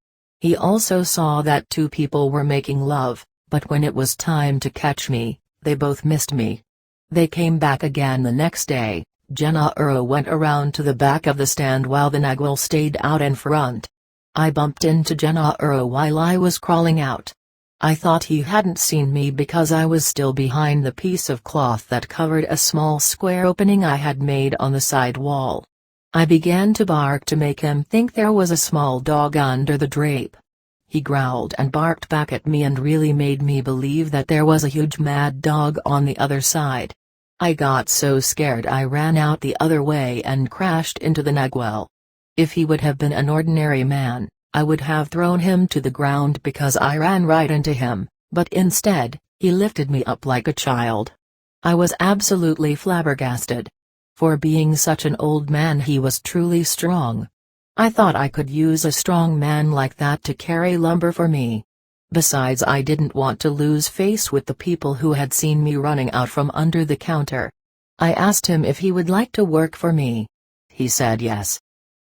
He also saw that two people were making love, but when it was time to catch me, they both missed me. They came back again the next day. Genaro went around to the back of the stand while the Nagual stayed out in front. I bumped into Genaro while I was crawling out. I thought he hadn't seen me because I was still behind the piece of cloth that covered a small square opening I had made on the side wall. I began to bark to make him think there was a small dog under the drape. He growled and barked back at me and really made me believe that there was a huge mad dog on the other side. I got so scared I ran out the other way and crashed into the Nagual. If he would have been an ordinary man, I would have thrown him to the ground because I ran right into him, but instead, he lifted me up like a child. I was absolutely flabbergasted. For being such an old man, he was truly strong. I thought I could use a strong man like that to carry lumber for me. Besides, I didn't want to lose face with the people who had seen me running out from under the counter. I asked him if he would like to work for me. He said yes.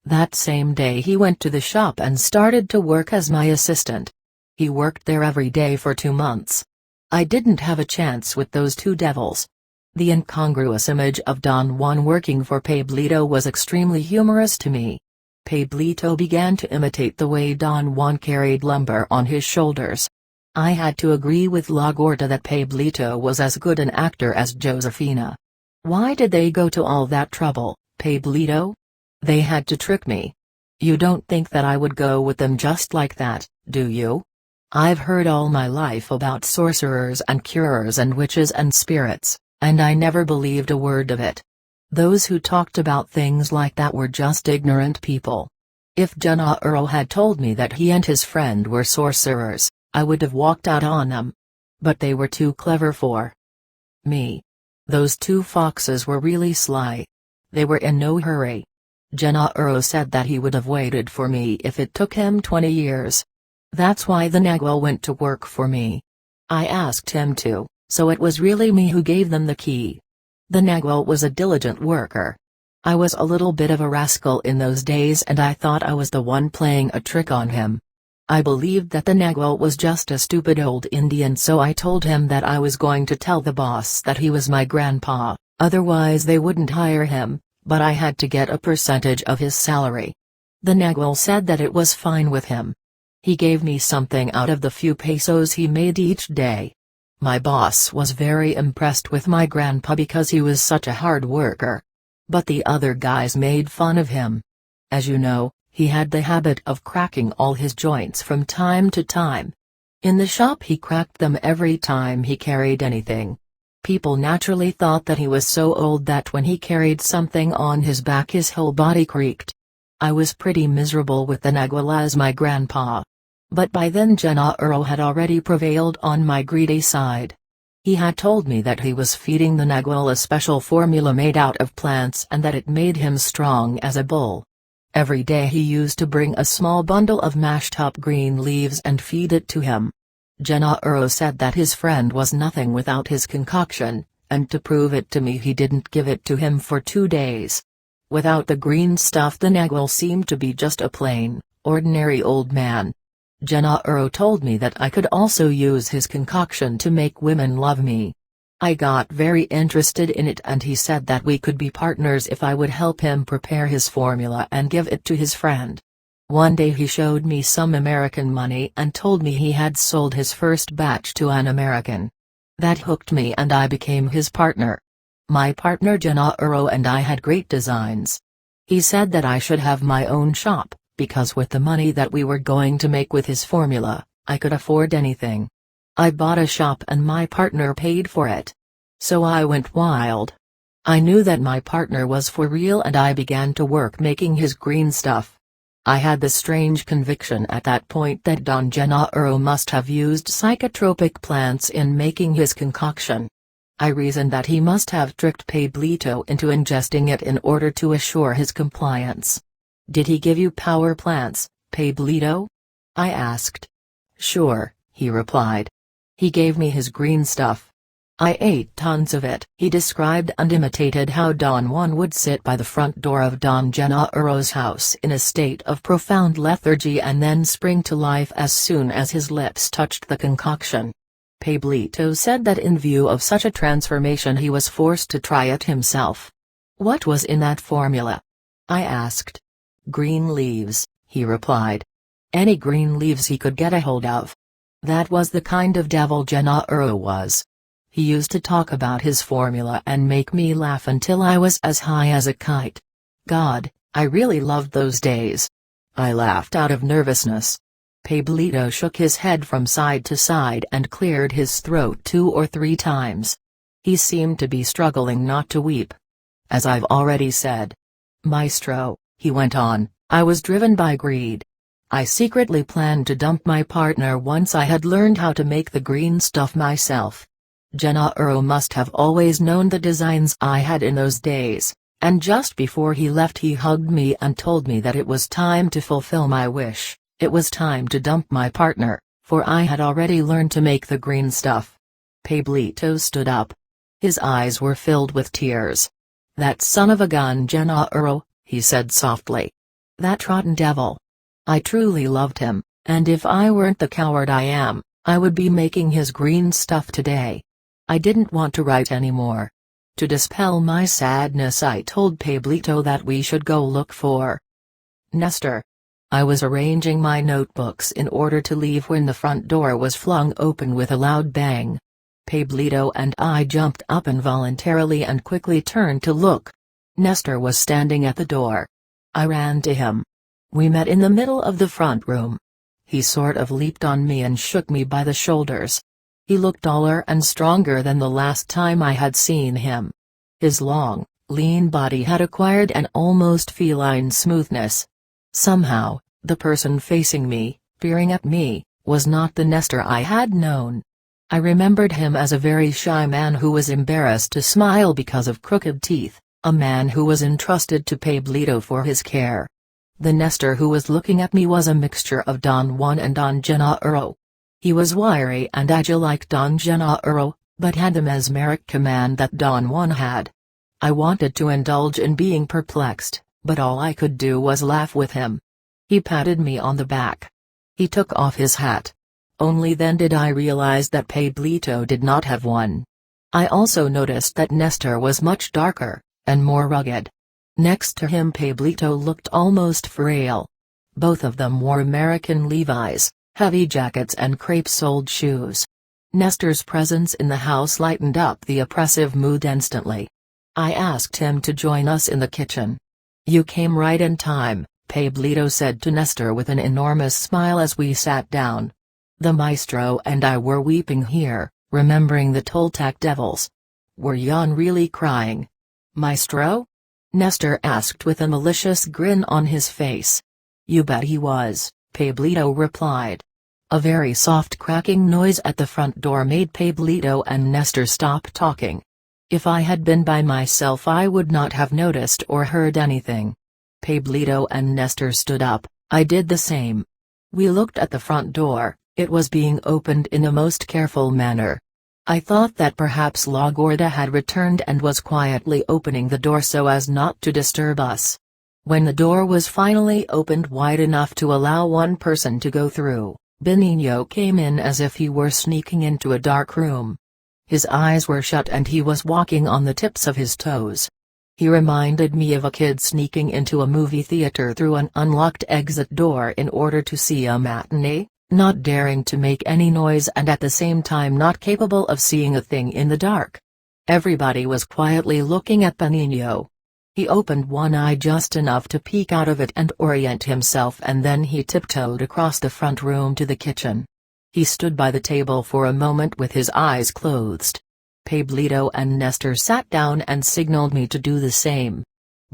That same day he went to the shop and started to work as my assistant. He worked there every day for 2 months. I didn't have a chance with those two devils. The incongruous image of Don Juan working for Pablito was extremely humorous to me. Pablito began to imitate the way Don Juan carried lumber on his shoulders. I had to agree with La Gorda that Pablito was as good an actor as Josefina. Why did they go to all that trouble, Pablito? They had to trick me. You don't think that I would go with them just like that, do you? I've heard all my life about sorcerers and curers and witches and spirits, and I never believed a word of it. Those who talked about things like that were just ignorant people. If Genaro had told me that he and his friend were sorcerers, I would have walked out on them. But they were too clever for me. Those two foxes were really sly. They were in no hurry. Genaro said that he would have waited for me if it took him 20 years. That's why the Nagual went to work for me. I asked him to, so it was really me who gave them the key. The Nagual was a diligent worker. I was a little bit of a rascal in those days and I thought I was the one playing a trick on him. I believed that the Nagual was just a stupid old Indian, so I told him that I was going to tell the boss that he was my grandpa, otherwise they wouldn't hire him, but I had to get a percentage of his salary. The Nagual said that it was fine with him. He gave me something out of the few pesos he made each day. My boss was very impressed with my grandpa because he was such a hard worker. But the other guys made fun of him. As you know, he had the habit of cracking all his joints from time to time. In the shop he cracked them every time he carried anything. People naturally thought that he was so old that when he carried something on his back his whole body creaked. I was pretty miserable with the Nagual as my grandpa. But by then Genaro had already prevailed on my greedy side. He had told me that he was feeding the Nagual a special formula made out of plants and that it made him strong as a bull. Every day he used to bring a small bundle of mashed up green leaves and feed it to him. Genaro said that his friend was nothing without his concoction, and to prove it to me he didn't give it to him for 2 days. Without the green stuff the Nagual seemed to be just a plain, ordinary old man. Genaro told me that I could also use his concoction to make women love me. I got very interested in it and he said that we could be partners if I would help him prepare his formula and give it to his friend. One day he showed me some American money and told me he had sold his first batch to an American. That hooked me and I became his partner. My partner Genaro and I had great designs. He said that I should have my own shop, because with the money that we were going to make with his formula, I could afford anything. I bought a shop and my partner paid for it. So I went wild. I knew that my partner was for real and I began to work making his green stuff. I had the strange conviction at that point that Don Genaro must have used psychotropic plants in making his concoction. I reasoned that he must have tricked Pablito into ingesting it in order to assure his compliance. Did he give you power plants, Pablito? I asked. Sure, he replied. He gave me his green stuff. I ate tons of it. He described and imitated how Don Juan would sit by the front door of Don Genaro's house in a state of profound lethargy and then spring to life as soon as his lips touched the concoction. Pablito said that in view of such a transformation he was forced to try it himself. What was in that formula? I asked. Green leaves, he replied. Any green leaves he could get a hold of. That was the kind of devil Genaro was. He used to talk about his formula and make me laugh until I was as high as a kite. God, I really loved those days. I laughed out of nervousness. Pablito shook his head from side to side and cleared his throat 2 or 3 times. He seemed to be struggling not to weep. As I've already said, Maestro, he went on, I was driven by greed. I secretly planned to dump my partner once I had learned how to make the green stuff myself. Genaro must have always known the designs I had in those days, and just before he left he hugged me and told me that it was time to fulfill my wish, it was time to dump my partner, for I had already learned to make the green stuff. Pablito stood up. His eyes were filled with tears. That son of a gun Genaro, he said softly. That rotten devil. I truly loved him, and if I weren't the coward I am, I would be making his green stuff today. I didn't want to write anymore. To dispel my sadness I told Pablito that we should go look for Nestor. I was arranging my notebooks in order to leave when the front door was flung open with a loud bang. Pablito and I jumped up involuntarily and quickly turned to look. Nestor was standing at the door. I ran to him. We met in the middle of the front room. He sort of leaped on me and shook me by the shoulders. He looked taller and stronger than the last time I had seen him. His long, lean body had acquired an almost feline smoothness. Somehow, the person facing me, peering at me, was not the Nestor I had known. I remembered him as a very shy man who was embarrassed to smile because of crooked teeth, a man who was entrusted to Pablito for his care. The Nestor who was looking at me was a mixture of Don Juan and Don Genaro. He was wiry and agile like Don Genaro, but had the mesmeric command that Don Juan had. I wanted to indulge in being perplexed, but all I could do was laugh with him. He patted me on the back. He took off his hat. Only then did I realize that Pablito did not have one. I also noticed that Nestor was much darker, and more rugged. Next to him Pablito looked almost frail. Both of them wore American Levi's, heavy jackets and crepe-soled shoes. Nestor's presence in the house lightened up the oppressive mood instantly. I asked him to join us in the kitchen. You came right in time, Pablito said to Nestor with an enormous smile as we sat down. The maestro and I were weeping here, remembering the Toltec devils. Were Jan really crying? Maestro? Nestor asked with a malicious grin on his face. You bet he was, Pablito replied. A very soft cracking noise at the front door made Pablito and Nestor stop talking. If I had been by myself I would not have noticed or heard anything. Pablito and Nestor stood up, I did the same. We looked at the front door, it was being opened in a most careful manner. I thought that perhaps La Gorda had returned and was quietly opening the door so as not to disturb us. When the door was finally opened wide enough to allow one person to go through, Benigno came in as if he were sneaking into a dark room. His eyes were shut and he was walking on the tips of his toes. He reminded me of a kid sneaking into a movie theater through an unlocked exit door in order to see a matinee, not daring to make any noise and at the same time not capable of seeing a thing in the dark. Everybody was quietly looking at Benigno. He opened one eye just enough to peek out of it and orient himself, and then he tiptoed across the front room to the kitchen. He stood by the table for a moment with his eyes closed. Pablito and Nestor sat down and signaled me to do the same.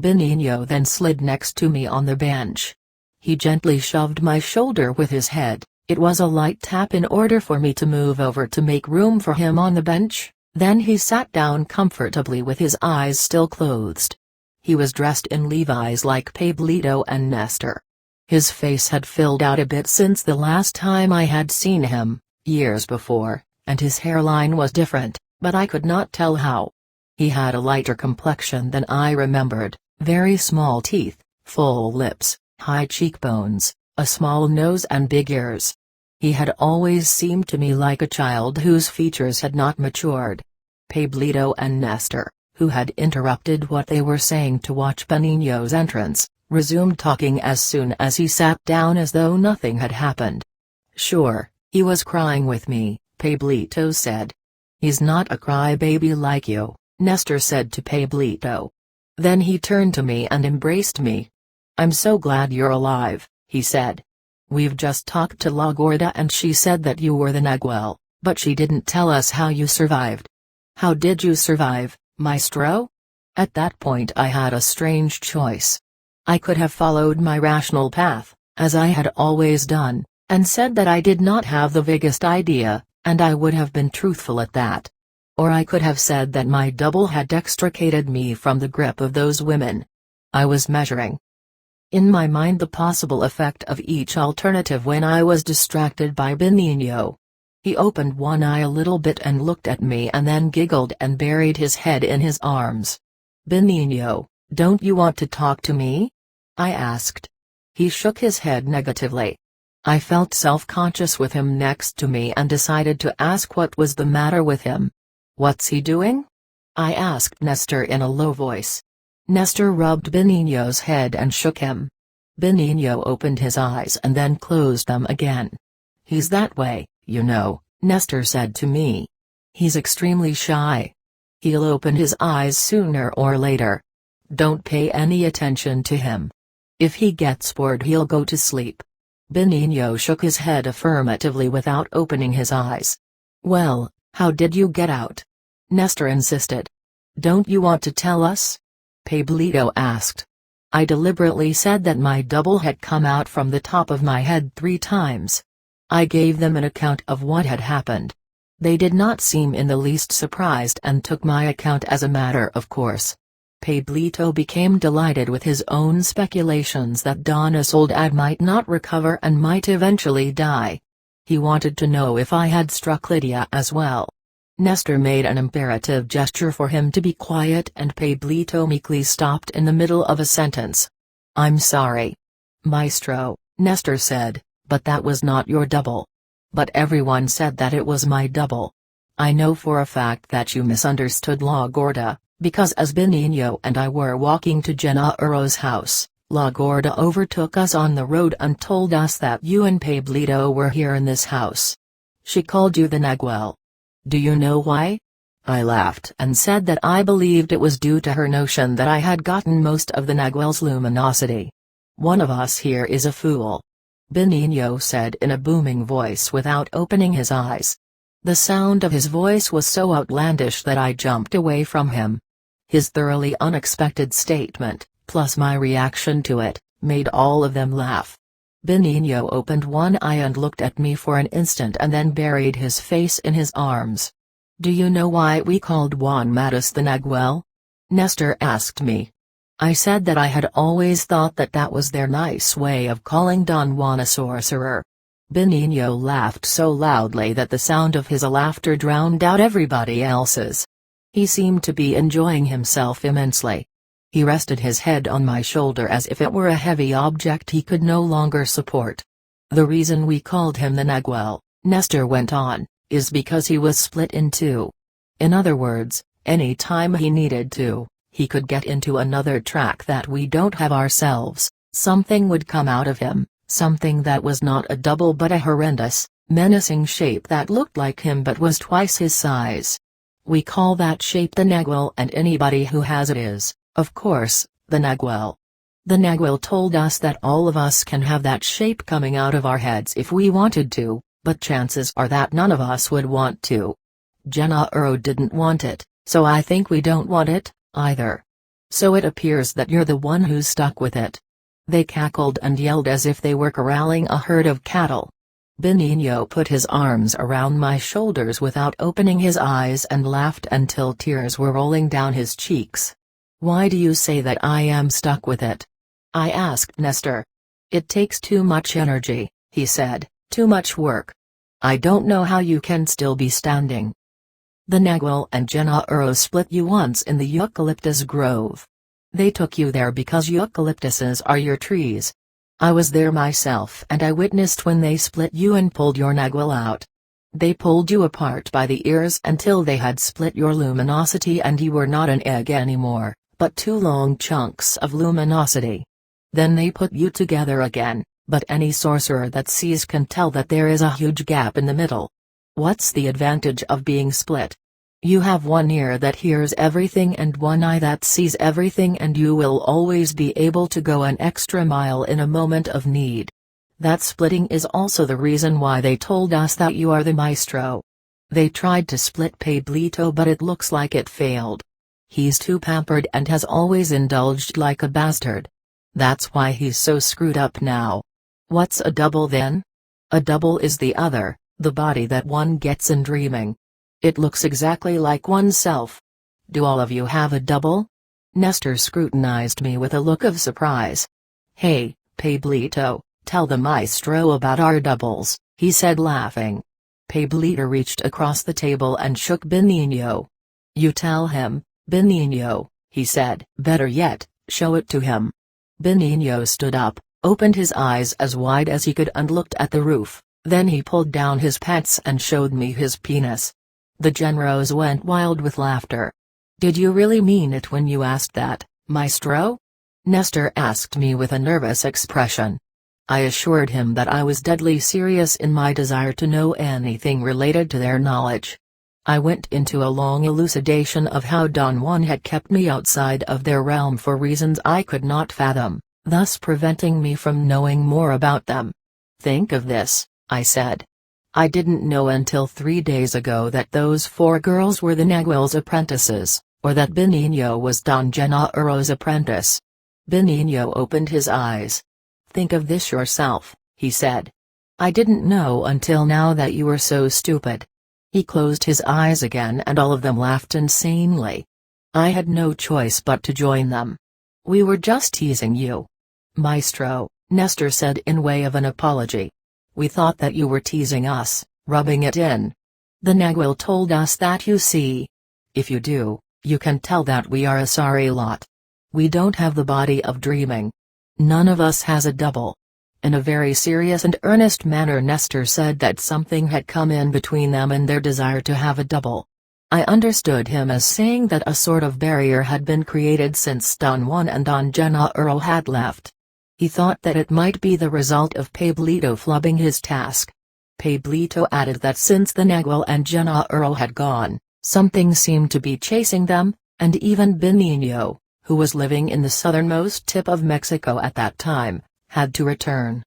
Benigno then slid next to me on the bench. He gently shoved my shoulder with his head. It was a light tap in order for me to move over to make room for him on the bench, then he sat down comfortably with his eyes still closed. He was dressed in Levi's like Pablito and Nestor. His face had filled out a bit since the last time I had seen him, years before, and his hairline was different. but I could not tell how. He had a lighter complexion than I remembered, very small teeth, full lips, high cheekbones, a small nose and big ears. He had always seemed to me like a child whose features had not matured. Pablito and Nestor, who had interrupted what they were saying to watch Benigno's entrance, resumed talking as soon as he sat down as though nothing had happened. "Sure, he was crying with me," Pablito said. "He's not a crybaby like you," Nestor said to Pablito. Then he turned to me and embraced me. "I'm so glad you're alive," he said. "We've just talked to La Gorda and she said that you were the Nagual, but she didn't tell us how you survived." "How did you survive, Maestro?" At that point I had a strange choice. I could have followed my rational path, as I had always done, and said that I did not have the vaguest idea, and I would have been truthful at that. Or I could have said that my double had extricated me from the grip of those women. I was measuring in my mind the possible effect of each alternative when I was distracted by Benigno. He opened one eye a little bit and looked at me and then giggled and buried his head in his arms. "Benigno, don't you want to talk to me?" I asked. He shook his head negatively. I felt self-conscious with him next to me and decided to ask what was the matter with him. "What's he doing?" I asked Nestor in a low voice. Nestor rubbed Benigno's head and shook him. Benigno opened his eyes and then closed them again. "He's that way, you know," Nestor said to me. "He's extremely shy. He'll open his eyes sooner or later. Don't pay any attention to him. If he gets bored he'll go to sleep." Benigno shook his head affirmatively without opening his eyes. "Well, how did you get out?" Nestor insisted. "Don't you want to tell us?" Pablito asked. I deliberately said that my double had come out from the top of my head 3 times. I gave them an account of what had happened. They did not seem in the least surprised and took my account as a matter of course. Pablito became delighted with his own speculations that Donna Soledad might not recover and might eventually die. He wanted to know if I had struck Lydia as well. Nestor made an imperative gesture for him to be quiet and Pablito meekly stopped in the middle of a sentence. "I'm sorry, Maestro," Nestor said, "but that was not your double." "But everyone said that it was my double." "I know for a fact that you misunderstood La Gorda, because as Benigno and I were walking to Genaros' house, La Gorda overtook us on the road and told us that you and Pablito were here in this house. She called you the Nagual. Do you know why?" I laughed and said that I believed it was due to her notion that I had gotten most of the Nagual's luminosity. "One of us here is a fool," Benigno said in a booming voice without opening his eyes. The sound of his voice was so outlandish that I jumped away from him. His thoroughly unexpected statement, plus my reaction to it, made all of them laugh. Benigno opened one eye and looked at me for an instant and then buried his face in his arms. "Do you know why we called Juan Matus the Nagual?" Nestor asked me. I said that I had always thought that that was their nice way of calling Don Juan a sorcerer. Benigno laughed so loudly that the sound of his laughter drowned out everybody else's. He seemed to be enjoying himself immensely. He rested his head on my shoulder as if it were a heavy object he could no longer support. "The reason we called him the Nagual," Nestor went on, "is because he was split in 2. In other words, any time he needed to, he could get into another track that we don't have ourselves, something would come out of him, something that was not a double but a horrendous, menacing shape that looked like him but was twice his size. We call that shape the Nagual and anybody who has it is, of course, the Nagual. The Nagual told us that all of us can have that shape coming out of our heads if we wanted to, but chances are that none of us would want to. Genaro didn't want it, so I think we don't want it, either. So it appears that you're the one who's stuck with it." They cackled and yelled as if they were corralling a herd of cattle. Benigno put his arms around my shoulders without opening his eyes and laughed until tears were rolling down his cheeks. "Why do you say that I am stuck with it?" I asked Nestor. "It takes too much energy," he said, "too much work. I don't know how you can still be standing." The Nagual and Genaros split you once in the eucalyptus grove. They took you there because eucalyptuses are your trees. I was there myself and I witnessed when they split you and pulled your Nagual out. They pulled you apart by the ears until they had split your luminosity and you were not an egg anymore, but two long chunks of luminosity. Then they put you together again, but any sorcerer that sees can tell that there is a huge gap in the middle. What's the advantage of being split? You have one ear that hears everything and one eye that sees everything, and you will always be able to go an extra mile in a moment of need. That splitting is also the reason why they told us that you are the maestro. They tried to split Pablito but it looks like it failed. He's too pampered and has always indulged like a bastard. That's why he's so screwed up now. What's a double then? A double is the other, the body that one gets in dreaming. It looks exactly like oneself. Do all of you have a double? Nestor scrutinized me with a look of surprise. Hey, Pablito, tell the maestro about our doubles, he said laughing. Pablito reached across the table and shook Benigno. You tell him, Benigno, he said. Better yet, show it to him. Benigno stood up, opened his eyes as wide as he could and looked at the roof, then he pulled down his pants and showed me his penis. The Genaros went wild with laughter. Did you really mean it when you asked that, maestro? Nestor asked me with a nervous expression. I assured him that I was deadly serious in my desire to know anything related to their knowledge. I went into a long elucidation of how Don Juan had kept me outside of their realm for reasons I could not fathom, thus preventing me from knowing more about them. Think of this, I said. I didn't know until 3 days ago that those 4 girls were the Nagual's apprentices, or that Benigno was Don Genaro's apprentice. Benigno opened his eyes. Think of this yourself, he said. I didn't know until now that you were so stupid. He closed his eyes again and all of them laughed insanely. I had no choice but to join them. We were just teasing you. Maestro, Nestor said in way of an apology. We thought that you were teasing us, rubbing it in. The Nagual told us that, you see. If you do, you can tell that we are a sorry lot. We don't have the body of dreaming. None of us has a double. In a very serious and earnest manner Nestor said that something had come in between them and their desire to have a double. I understood him as saying that a sort of barrier had been created since Don Juan and Don Genaro had left. He thought that it might be the result of Pablito flubbing his task. Pablito added that since the Nagual and Genaro had gone, something seemed to be chasing them, and even Benigno, who was living in the southernmost tip of Mexico at that time, had to return.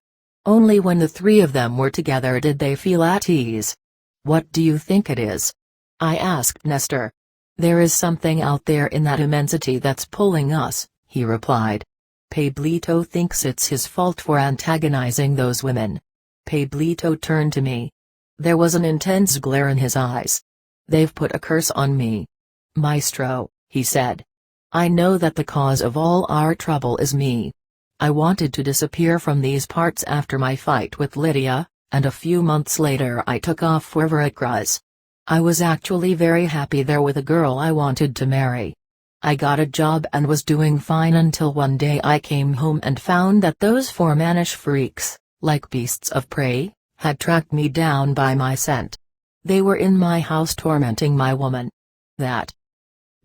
Only when the 3 of them were together did they feel at ease. What do you think it is? I asked Nestor. There is something out there in that immensity that's pulling us, he replied. Pablito thinks it's his fault for antagonizing those women. Pablito turned to me. There was an intense glare in his eyes. They've put a curse on me. Maestro, he said. I know that the cause of all our trouble is me. I wanted to disappear from these parts after my fight with Lydia, and a few months later I took off for Veracruz. I was actually very happy there with a girl I wanted to marry. I got a job and was doing fine until one day I came home and found that those 4 mannish freaks, like beasts of prey, had tracked me down by my scent. They were in my house tormenting my woman. That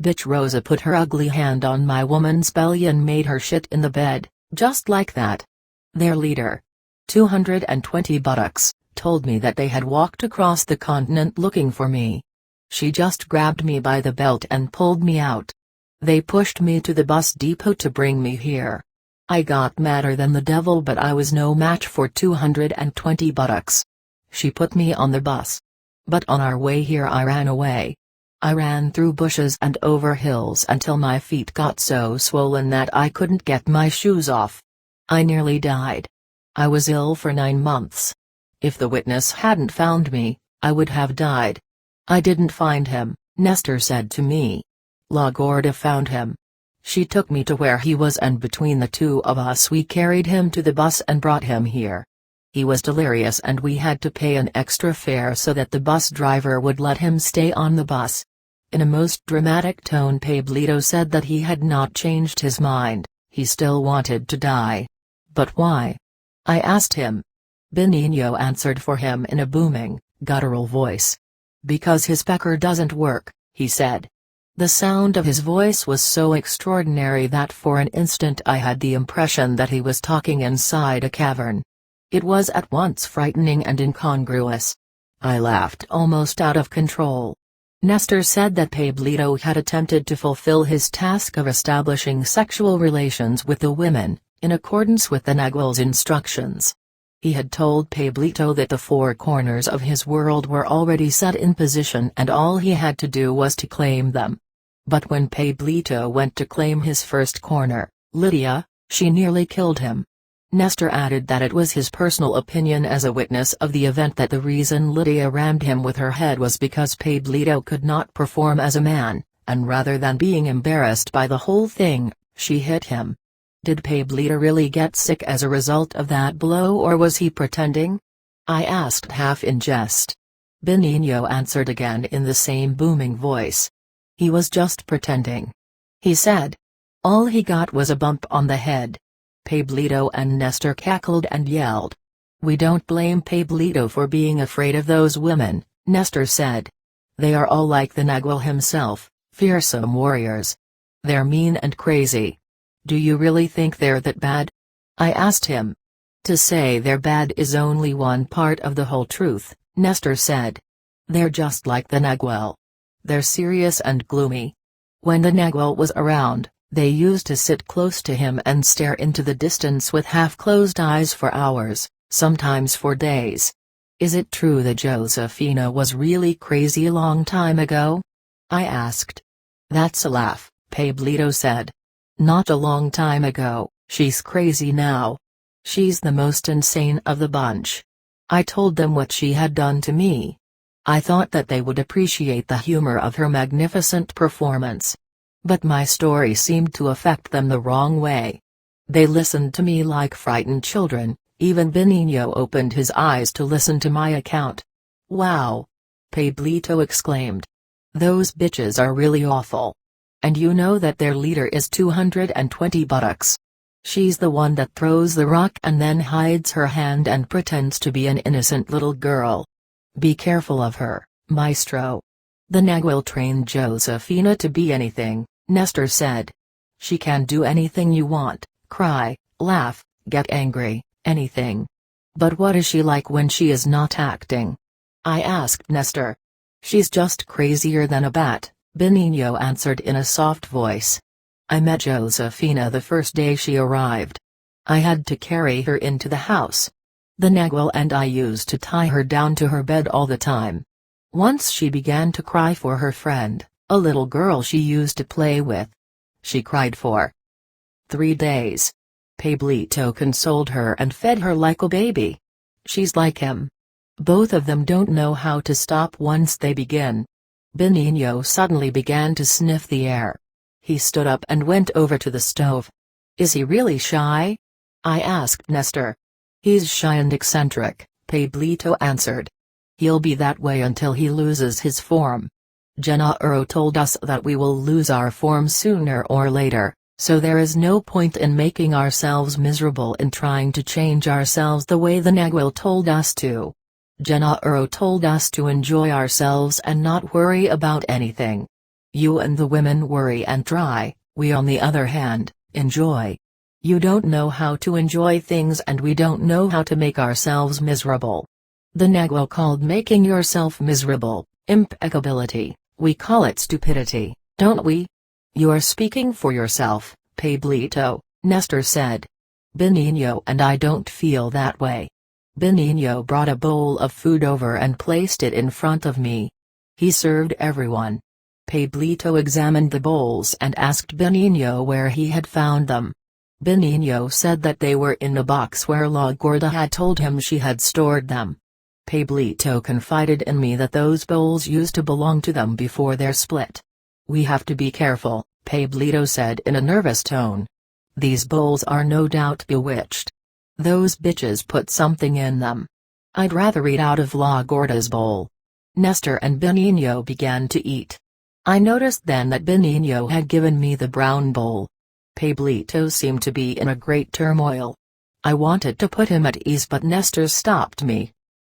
bitch Rosa put her ugly hand on my woman's belly and made her shit in the bed, just like that. Their leader, 220 buttocks, told me that they had walked across the continent looking for me. She just grabbed me by the belt and pulled me out. They pushed me to the bus depot to bring me here. I got madder than the devil, but I was no match for 220 buttocks. She put me on the bus. But on our way here I ran away. I ran through bushes and over hills until my feet got so swollen that I couldn't get my shoes off. I nearly died. I was ill for 9 months. If the witness hadn't found me, I would have died. I didn't find him, Nestor said to me. La Gorda found him. She took me to where he was and between the 2 of us we carried him to the bus and brought him here. He was delirious and we had to pay an extra fare so that the bus driver would let him stay on the bus. In a most dramatic tone Pablito said that he had not changed his mind, he still wanted to die. But why? I asked him. Benigno answered for him in a booming, guttural voice. Because his pecker doesn't work, he said. The sound of his voice was so extraordinary that for an instant I had the impression that he was talking inside a cavern. It was at once frightening and incongruous. I laughed almost out of control. Nestor said that Pablito had attempted to fulfill his task of establishing sexual relations with the women, in accordance with the Nagual's instructions. He had told Pablito that the four corners of his world were already set in position and all he had to do was to claim them. But when Pablito went to claim his first corner, Lydia, she nearly killed him. Nestor added that it was his personal opinion as a witness of the event that the reason Lydia rammed him with her head was because Pablito could not perform as a man, and rather than being embarrassed by the whole thing, she hit him. Did Pablito really get sick as a result of that blow or was he pretending? I asked half in jest. Benigno answered again in the same booming voice. He was just pretending. He said. All he got was a bump on the head. Pablito and Nestor cackled and yelled. We don't blame Pablito for being afraid of those women, Nestor said. They are all like the Nagual himself, fearsome warriors. They're mean and crazy. Do you really think they're that bad? I asked him. To say they're bad is only one part of the whole truth, Nestor said. They're just like the Nagual. They're serious and gloomy. When the Nagual was around, they used to sit close to him and stare into the distance with half-closed eyes for hours, sometimes for days. Is it true that Josefina was really crazy a long time ago? I asked. That's a laugh, Pablito said. Not a long time ago, she's crazy now. She's the most insane of the bunch. I told them what she had done to me. I thought that they would appreciate the humor of her magnificent performance. But my story seemed to affect them the wrong way. They listened to me like frightened children, even Benigno opened his eyes to listen to my account. Wow! Pablito exclaimed. Those bitches are really awful. And you know that their leader is 220 buttocks. She's the one that throws the rock and then hides her hand and pretends to be an innocent little girl. Be careful of her, maestro. The Nagual trained Josefina to be anything, Nestor said. She can do anything you want, cry, laugh, get angry, anything. But what is she like when she is not acting? I asked Nestor. She's just crazier than a bat, Benigno answered in a soft voice. I met Josefina the first day she arrived. I had to carry her into the house. The Nagual and I used to tie her down to her bed all the time. Once she began to cry for her friend, a little girl she used to play with. She cried for 3 days. Pablito consoled her and fed her like a baby. She's like him. Both of them don't know how to stop once they begin. Benigno suddenly began to sniff the air. He stood up and went over to the stove. Is he really shy? I asked Nestor. He's shy and eccentric, Pablito answered. He'll be that way until he loses his form. Genaro told us that we will lose our form sooner or later, so there is no point in making ourselves miserable in trying to change ourselves the way the Nagual told us to. Genaro told us to enjoy ourselves and not worry about anything. You and the women worry and try, we on the other hand, enjoy. You don't know how to enjoy things and we don't know how to make ourselves miserable. The Nagual called making yourself miserable, impeccability, we call it stupidity, don't we? You are speaking for yourself, Pablito, Nestor said. Benigno and I don't feel that way. Benigno brought a bowl of food over and placed it in front of me. He served everyone. Pablito examined the bowls and asked Benigno where he had found them. Benigno said that they were in a box where La Gorda had told him she had stored them. Pablito confided in me that those bowls used to belong to them before their split. We have to be careful, Pablito said in a nervous tone. These bowls are no doubt bewitched. Those bitches put something in them. I'd rather eat out of La Gorda's bowl. Nestor and Benigno began to eat. I noticed then that Benigno had given me the brown bowl. Pablito seemed to be in a great turmoil. I wanted to put him at ease, but Nestor stopped me.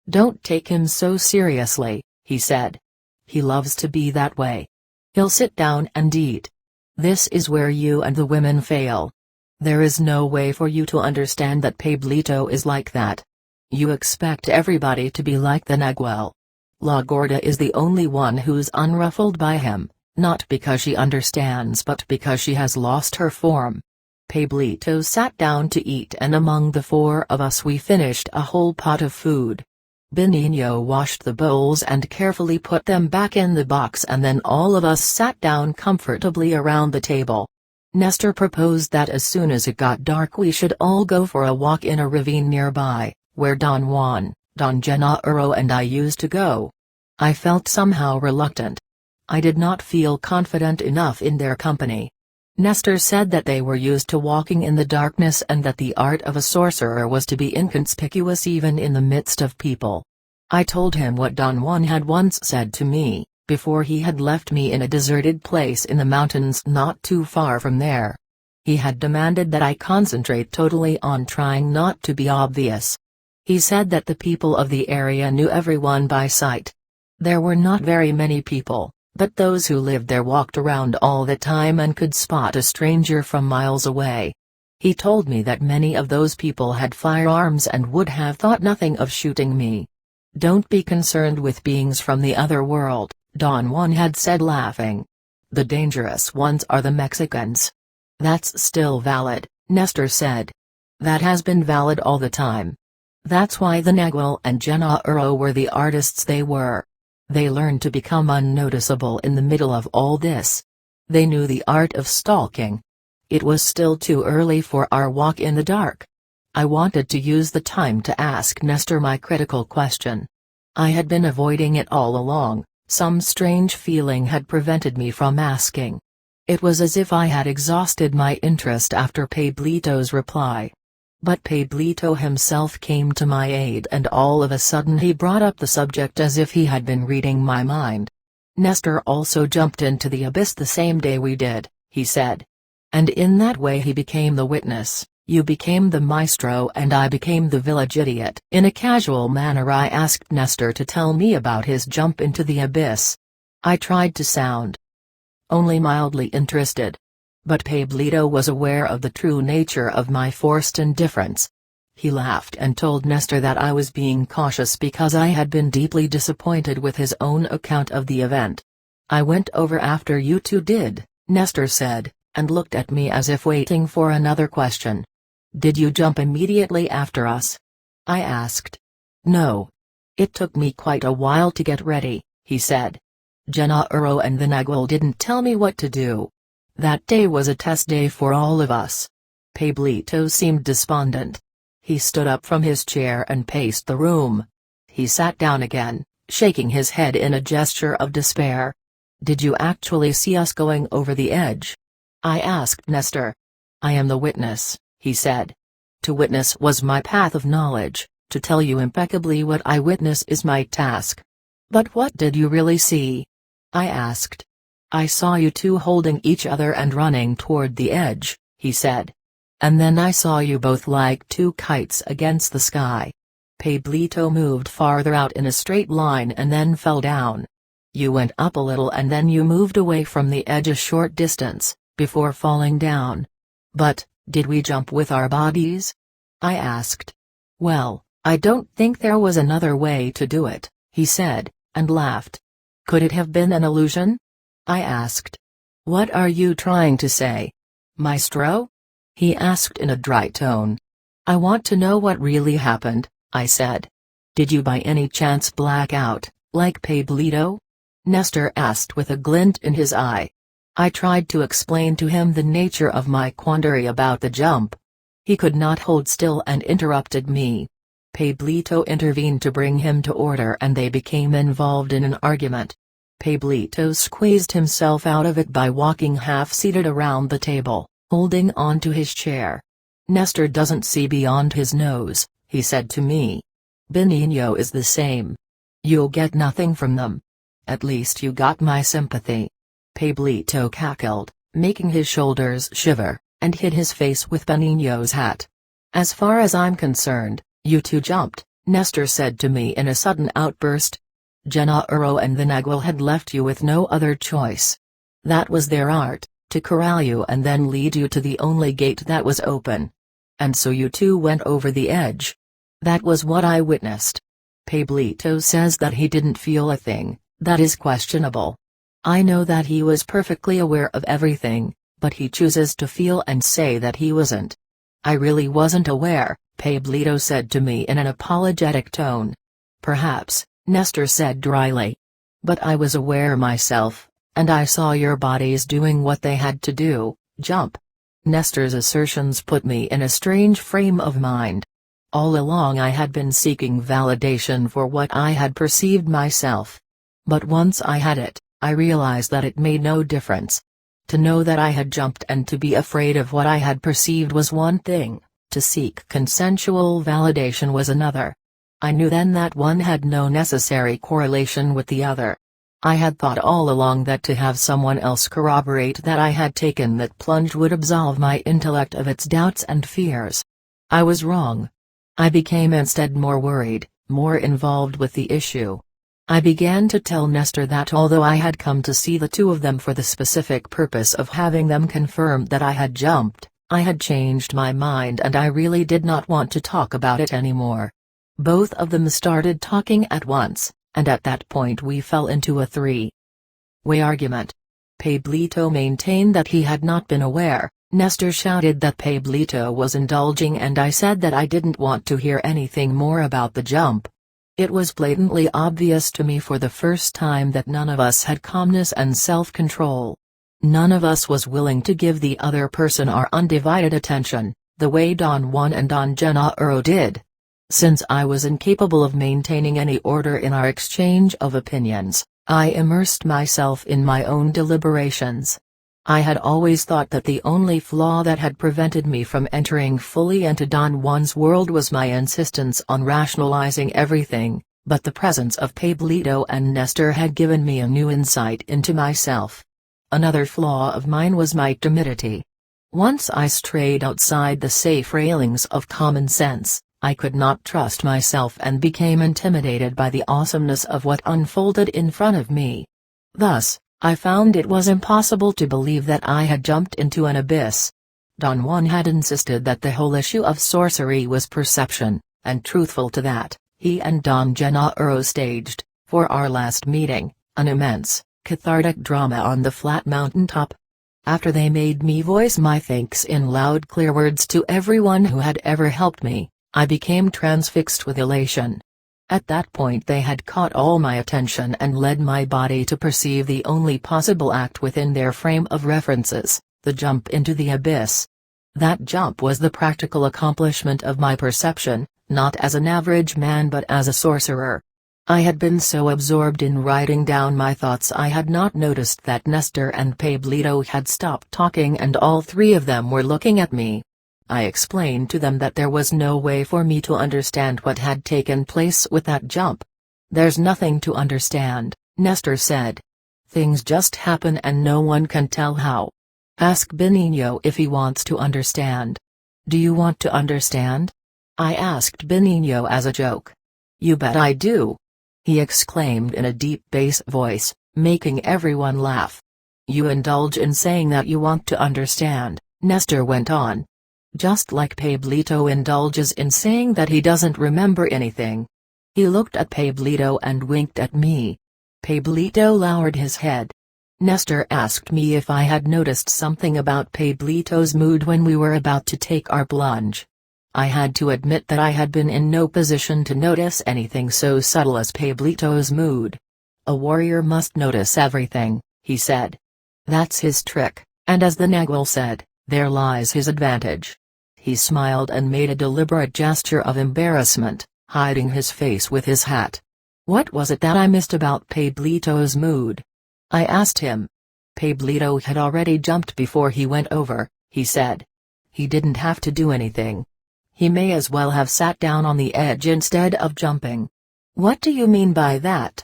"Don't take him so seriously," he said. "He loves to be that way. He'll sit down and eat. This is where you and the women fail. There is no way for you to understand that Pablito is like that. You expect everybody to be like the Nagual. La Gorda is the only one who's unruffled by him, not because she understands but because she has lost her form." Pablito sat down to eat, and among the four of us we finished a whole pot of food. Benigno washed the bowls and carefully put them back in the box, and then all of us sat down comfortably around the table. Nestor proposed that as soon as it got dark we should all go for a walk in a ravine nearby, where Don Juan, Don Genaro and I used to go. I felt somehow reluctant. I did not feel confident enough in their company. Nestor said that they were used to walking in the darkness and that the art of a sorcerer was to be inconspicuous even in the midst of people. I told him what Don Juan had once said to me, before he had left me in a deserted place in the mountains not too far from there. He had demanded that I concentrate totally on trying not to be obvious. He said that the people of the area knew everyone by sight. There were not very many people, but those who lived there walked around all the time and could spot a stranger from miles away. He told me that many of those people had firearms and would have thought nothing of shooting me. "Don't be concerned with beings from the other world," Don Juan had said, laughing. "The dangerous ones are the Mexicans." "That's still valid," Nestor said. "That has been valid all the time. That's why the Nagual and Genaro were the artists they were. They learned to become unnoticeable in the middle of all this. They knew the art of stalking. It was still too early for our walk in the dark. I wanted to use the time to ask Nestor my critical question. I had been avoiding it all along. Some strange feeling had prevented me from asking. It was as if I had exhausted my interest after Pablito's reply. But Pablito himself came to my aid, and all of a sudden he brought up the subject as if he had been reading my mind. "Nestor also jumped into the abyss the same day we did," he said. "And in that way he became the witness. You became the maestro and I became the village idiot." In a casual manner I asked Nestor to tell me about his jump into the abyss. I tried to sound only mildly interested. But Pablito was aware of the true nature of my forced indifference. He laughed and told Nestor that I was being cautious because I had been deeply disappointed with his own account of the event. "I went over after you two did," Nestor said, and looked at me as if waiting for another question. "Did you jump immediately after us?" I asked. "No. It took me quite a while to get ready," he said. "Genaro and the Nagual didn't tell me what to do. That day was a test day for all of us." Pablito seemed despondent. He stood up from his chair and paced the room. He sat down again, shaking his head in a gesture of despair. "Did you actually see us going over the edge?" I asked Nestor. "I am the witness," he said. "To witness was my path of knowledge, to tell you impeccably what I witness is my task." "But what did you really see?" I asked. "I saw you two holding each other and running toward the edge," he said. "And then I saw you both like two kites against the sky." Pablito moved farther out in a straight line and then fell down. "You went up a little and then you moved away from the edge a short distance, before falling down. But, did we jump with our bodies?" I asked. "Well, I don't think there was another way to do it," he said, and laughed. "Could it have been an illusion?" I asked. "What are you trying to say, Maestro?" he asked in a dry tone. "I want to know what really happened," I said. "Did you by any chance black out, like Pablito?" Nestor asked with a glint in his eye. I tried to explain to him the nature of my quandary about the jump. He could not hold still and interrupted me. Pablito intervened to bring him to order and they became involved in an argument. Pablito squeezed himself out of it by walking half-seated around the table, holding on to his chair. Nestor doesn't see beyond his nose, he said to me. Benigno is the same. You'll get nothing from them. At least you got my sympathy. Pablito cackled, making his shoulders shiver, and hid his face with Benigno's hat. As far as I'm concerned, you two jumped, Nestor said to me in a sudden outburst. Genaro and the Nagual had left you with no other choice. That was their art, to corral you and then lead you to the only gate that was open. And so you two went over the edge. That was what I witnessed. Pablito says that he didn't feel a thing. That is questionable. I know that he was perfectly aware of everything, but he chooses to feel and say that he wasn't. I really wasn't aware, Pablito said to me in an apologetic tone. Perhaps, Nestor said dryly. But I was aware myself, and I saw your bodies doing what they had to do, jump. Nestor's assertions put me in a strange frame of mind. All along I had been seeking validation for what I had perceived myself. But once I had it, I realized that it made no difference. To know that I had jumped and to be afraid of what I had perceived was one thing, to seek consensual validation was another. I knew then that one had no necessary correlation with the other. I had thought all along that to have someone else corroborate that I had taken that plunge would absolve my intellect of its doubts and fears. I was wrong. I became instead more worried, more involved with the issue. I began to tell Nestor that although I had come to see the two of them for the specific purpose of having them confirm that I had jumped, I had changed my mind and I really did not want to talk about it anymore. Both of them started talking at once, and at that point we fell into a three-way argument. Pablito maintained that he had not been aware, Nestor shouted that Pablito was indulging, and I said that I didn't want to hear anything more about the jump. It was blatantly obvious to me for the first time that none of us had calmness and self-control. None of us was willing to give the other person our undivided attention, the way Don Juan and Don Genaro did. Since I was incapable of maintaining any order in our exchange of opinions, I immersed myself in my own deliberations. I had always thought that the only flaw that had prevented me from entering fully into Don Juan's world was my insistence on rationalizing everything, but the presence of Pablito and Nestor had given me a new insight into myself. Another flaw of mine was my timidity. Once I strayed outside the safe railings of common sense, I could not trust myself and became intimidated by the awesomeness of what unfolded in front of me. Thus, I found it was impossible to believe that I had jumped into an abyss. Don Juan had insisted that the whole issue of sorcery was perception, and truthful to that, he and Don Genaro staged, for our last meeting, an immense, cathartic drama on the flat mountaintop. After they made me voice my thanks in loud clear words to everyone who had ever helped me, I became transfixed with elation. At that point they had caught all my attention and led my body to perceive the only possible act within their frame of references, the jump into the abyss. That jump was the practical accomplishment of my perception, not as an average man but as a sorcerer. I had been so absorbed in writing down my thoughts I had not noticed that Nestor and Pablito had stopped talking and all three of them were looking at me. I explained to them that there was no way for me to understand what had taken place with that jump. There's nothing to understand, Nestor said. Things just happen and no one can tell how. Ask Benigno if he wants to understand. Do you want to understand? I asked Benigno as a joke. You bet I do. He exclaimed in a deep bass voice, making everyone laugh. You indulge in saying that you want to understand, Nestor went on. Just like Pablito indulges in saying that he doesn't remember anything. He looked at Pablito and winked at me. Pablito lowered his head. Nestor asked me if I had noticed something about Pablito's mood when we were about to take our plunge. I had to admit that I had been in no position to notice anything so subtle as Pablito's mood. A warrior must notice everything, he said. That's his trick, and as the Nagual said, there lies his advantage. He smiled and made a deliberate gesture of embarrassment, hiding his face with his hat. What was it that I missed about Pablito's mood? I asked him. Pablito had already jumped before he went over, he said. He didn't have to do anything. He may as well have sat down on the edge instead of jumping. What do you mean by that?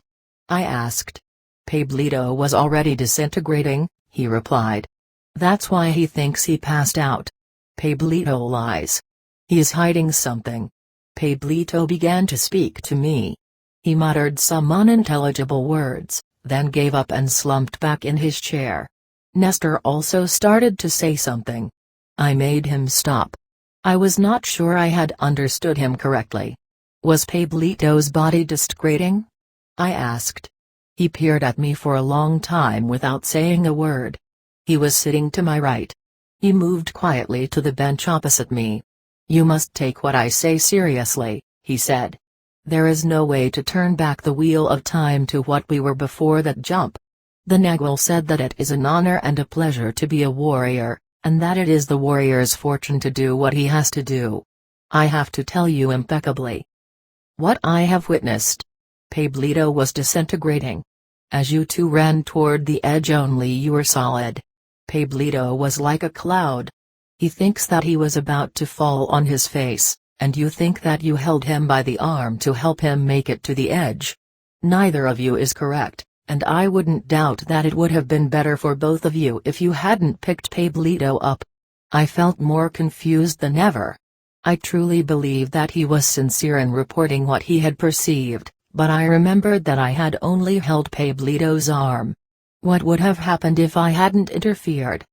I asked. Pablito was already disintegrating, he replied. That's why he thinks he passed out. Pablito lies. He's hiding something. Pablito began to speak to me. He muttered some unintelligible words, then gave up and slumped back in his chair. Nestor also started to say something. I made him stop. I was not sure I had understood him correctly. Was Pablito's body disintegrating? I asked. He peered at me for a long time without saying a word. He was sitting to my right. He moved quietly to the bench opposite me. You must take what I say seriously, he said. There is no way to turn back the wheel of time to what we were before that jump. The Nagual said that it is an honor and a pleasure to be a warrior, and that it is the warrior's fortune to do what he has to do. I have to tell you impeccably what I have witnessed. Pablito was disintegrating. As you two ran toward the edge only you were solid. Pablito was like a cloud. He thinks that he was about to fall on his face, and you think that you held him by the arm to help him make it to the edge. Neither of you is correct, and I wouldn't doubt that it would have been better for both of you if you hadn't picked Pablito up. I felt more confused than ever. I truly believed that he was sincere in reporting what he had perceived, but I remembered that I had only held Pablito's arm. What would have happened if I hadn't interfered?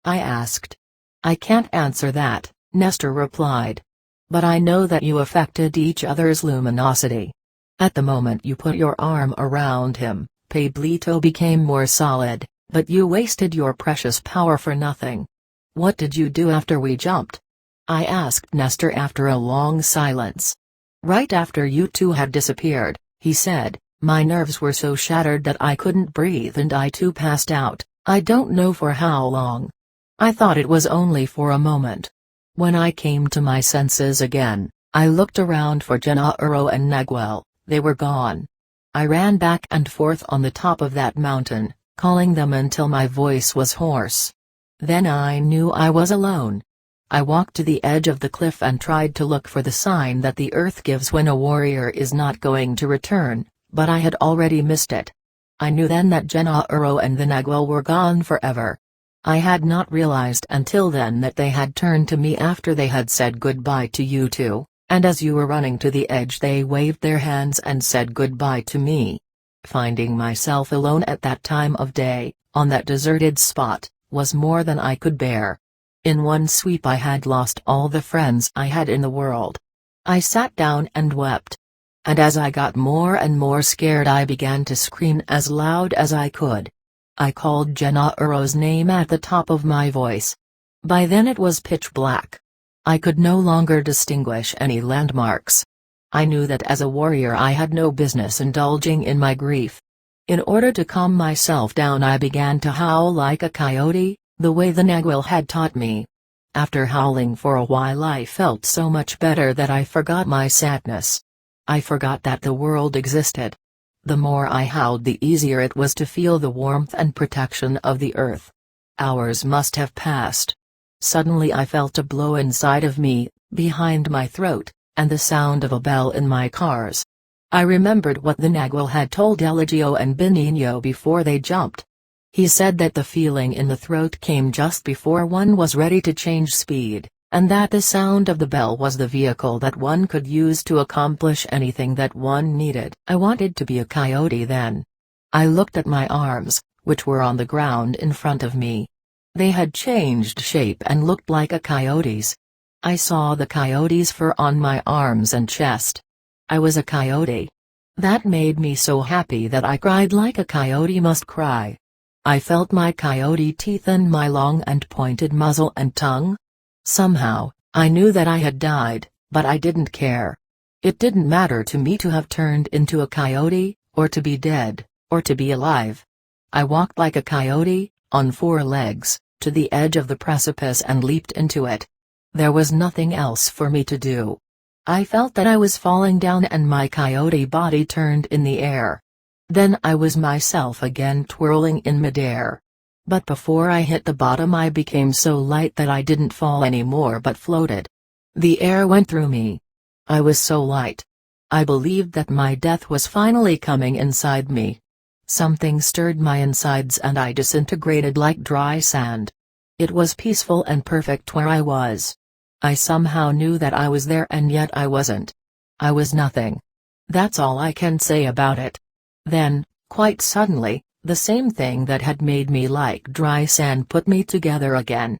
I asked. I can't answer that, Nestor replied. But I know that you affected each other's luminosity. At the moment you put your arm around him, Pablito became more solid, but you wasted your precious power for nothing. What did you do after we jumped? I asked Nestor after a long silence. Right after you two had disappeared, he said, my nerves were so shattered that I couldn't breathe and I too passed out. I don't know for how long. I thought it was only for a moment. When I came to my senses again, I looked around for Genaro and Nagual. They were gone. I ran back and forth on the top of that mountain, calling them until my voice was hoarse. Then I knew I was alone. I walked to the edge of the cliff and tried to look for the sign that the earth gives when a warrior is not going to return, but I had already missed it. I knew then that Genaro and the Nagual were gone forever. I had not realized until then that they had turned to me after they had said goodbye to you two, and as you were running to the edge they waved their hands and said goodbye to me. Finding myself alone at that time of day, on that deserted spot, was more than I could bear. In one sweep I had lost all the friends I had in the world. I sat down and wept. And as I got more and more scared I began to scream as loud as I could. I called Genaro's name at the top of my voice. By then it was pitch black. I could no longer distinguish any landmarks. I knew that as a warrior I had no business indulging in my grief. In order to calm myself down I began to howl like a coyote, the way the Nagual had taught me. After howling for a while I felt so much better that I forgot my sadness. I forgot that the world existed. The more I howled the easier it was to feel the warmth and protection of the earth. Hours must have passed. Suddenly I felt a blow inside of me, behind my throat, and the sound of a bell in my cars. I remembered what the Nagual had told Eligio and Benigno before they jumped. He said that the feeling in the throat came just before one was ready to change speed, and that the sound of the bell was the vehicle that one could use to accomplish anything that one needed. I wanted to be a coyote then. I looked at my arms, which were on the ground in front of me. They had changed shape and looked like a coyote's. I saw the coyote's fur on my arms and chest. I was a coyote. That made me so happy that I cried like a coyote must cry. I felt my coyote teeth and my long and pointed muzzle and tongue. Somehow, I knew that I had died, but I didn't care. It didn't matter to me to have turned into a coyote, or to be dead, or to be alive. I walked like a coyote, on 4 legs, to the edge of the precipice and leaped into it. There was nothing else for me to do. I felt that I was falling down and my coyote body turned in the air. Then I was myself again twirling in midair. But before I hit the bottom I became so light that I didn't fall anymore but floated. The air went through me. I was so light. I believed that my death was finally coming inside me. Something stirred my insides and I disintegrated like dry sand. It was peaceful and perfect where I was. I somehow knew that I was there and yet I wasn't. I was nothing. That's all I can say about it. Then, quite suddenly, the same thing that had made me like dry sand put me together again.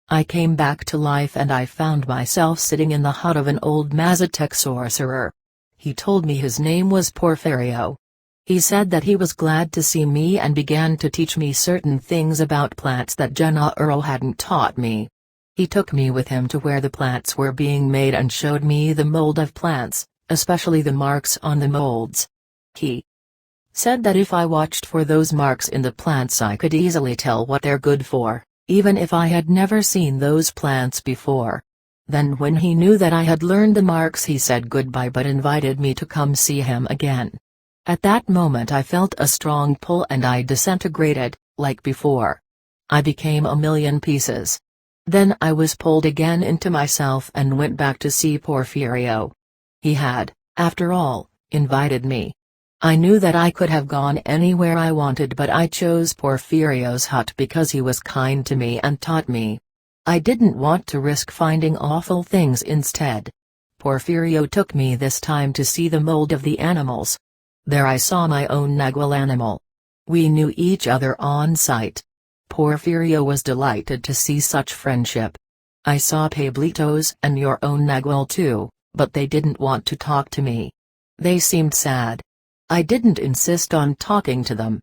I came back to life and I found myself sitting in the hut of an old Mazatec sorcerer. He told me his name was Porfirio. He said that he was glad to see me and began to teach me certain things about plants that Genaro hadn't taught me. He took me with him to where the plants were being made and showed me the mold of plants, especially the marks on the molds. He said that if I watched for those marks in the plants I could easily tell what they're good for, even if I had never seen those plants before. Then when he knew that I had learned the marks he said goodbye but invited me to come see him again. At that moment I felt a strong pull and I disintegrated, like before. I became a million pieces. Then I was pulled again into myself and went back to see Porfirio. He had, after all, invited me. I knew that I could have gone anywhere I wanted but I chose Porfirio's hut because he was kind to me and taught me. I didn't want to risk finding awful things instead. Porfirio took me this time to see the mold of the animals. There I saw my own nagual animal. We knew each other on sight. Porfirio was delighted to see such friendship. I saw Pablitos and your own nagual too, but they didn't want to talk to me. They seemed sad. I didn't insist on talking to them.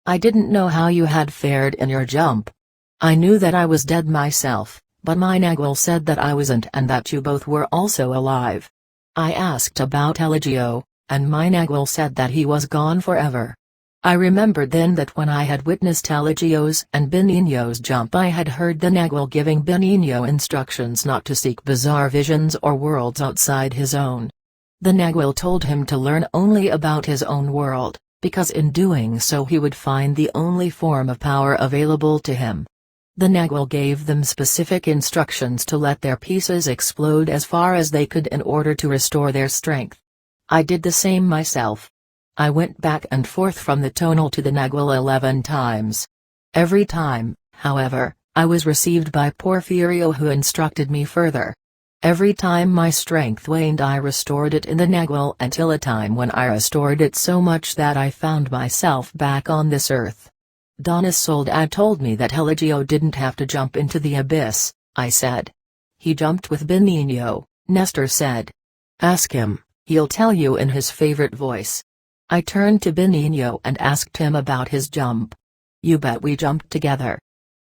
I didn't know how you had fared in your jump. I knew that I was dead myself, but my nagual said that I wasn't and that you both were also alive. I asked about Eligio, and my nagual said that he was gone forever. I remembered then that when I had witnessed Eligio's and Benigno's jump I had heard the nagual giving Benigno instructions not to seek bizarre visions or worlds outside his own. The nagual told him to learn only about his own world, because in doing so he would find the only form of power available to him. The nagual gave them specific instructions to let their pieces explode as far as they could in order to restore their strength. I did the same myself. I went back and forth from the tonal to the nagual 11 times. Every time, however, I was received by Porfirio who instructed me further. Every time my strength waned I restored it in the nagual until a time when I restored it so much that I found myself back on this earth. Donna Soledad told me that Eligio didn't have to jump into the abyss, I said. He jumped with Benigno, Nestor said. Ask him, he'll tell you in his favorite voice. I turned to Benigno and asked him about his jump. You bet we jumped together.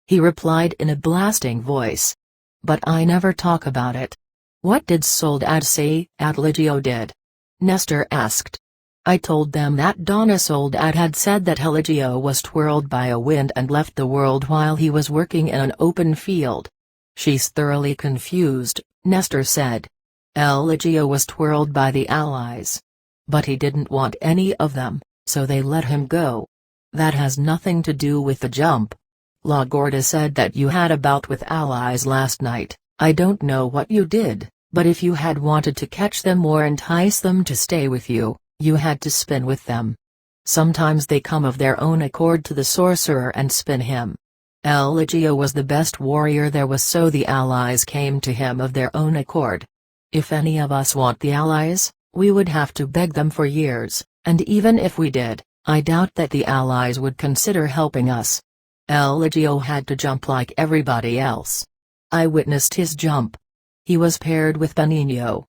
He replied in a blasting voice. But I never talk about it. What did Soledad say Eligio did? Nestor asked. I told them that Donna Soledad had said that Eligio was twirled by a wind and left the world while he was working in an open field. She's thoroughly confused, Nestor said. Eligio was twirled by the allies. But he didn't want any of them, so they let him go. That has nothing to do with the jump. La Gorda said that you had a bout with allies last night. I don't know what you did, but if you had wanted to catch them or entice them to stay with you, you had to spin with them. Sometimes they come of their own accord to the sorcerer and spin him. Eligio was the best warrior there was, so the allies came to him of their own accord. If any of us want the allies, we would have to beg them for years, and even if we did, I doubt that the allies would consider helping us. Eligio had to jump like everybody else. I witnessed his jump. He was paired with Benigno.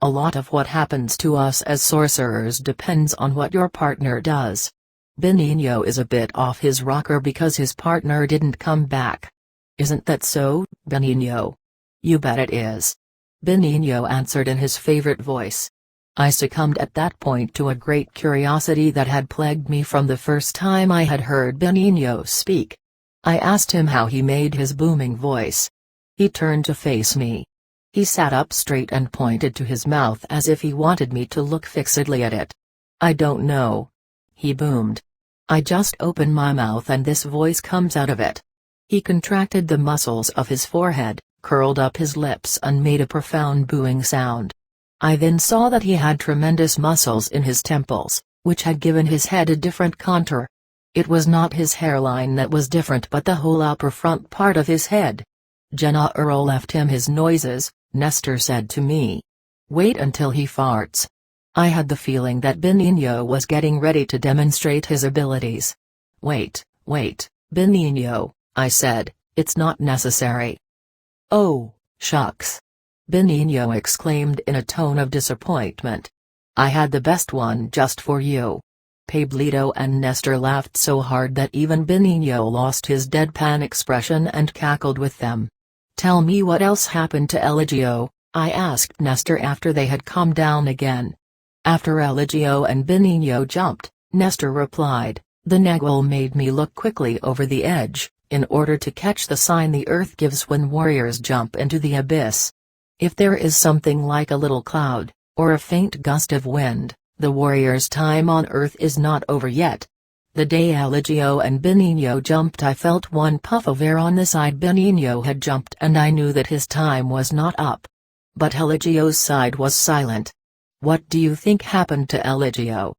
A lot of what happens to us as sorcerers depends on what your partner does. Benigno is a bit off his rocker because his partner didn't come back. Isn't that so, Benigno? You bet it is. Benigno answered in his favorite voice. I succumbed at that point to a great curiosity that had plagued me from the first time I had heard Benigno speak. I asked him how he made his booming voice. He turned to face me. He sat up straight and pointed to his mouth as if he wanted me to look fixedly at it. I don't know. He boomed. I just open my mouth and this voice comes out of it. He contracted the muscles of his forehead, curled up his lips and made a profound booing sound. I then saw that he had tremendous muscles in his temples, which had given his head a different contour. It was not his hairline that was different but the whole upper front part of his head. Genaros left him his noises, Nestor said to me. Wait until he farts. I had the feeling that Benigno was getting ready to demonstrate his abilities. Wait, Benigno, I said, it's not necessary. Oh, shucks. Benigno exclaimed in a tone of disappointment. I had the best one just for you. Pablito and Nestor laughed so hard that even Benigno lost his deadpan expression and cackled with them. Tell me what else happened to Eligio, I asked Nestor after they had calmed down again. After Eligio and Benigno jumped, Nestor replied, the Negual made me look quickly over the edge, in order to catch the sign the earth gives when warriors jump into the abyss. If there is something like a little cloud, or a faint gust of wind, the warrior's time on earth is not over yet. The day Eligio and Benigno jumped I felt one puff of air on the side Benigno had jumped and I knew that his time was not up. But Eligio's side was silent. What do you think happened to Eligio?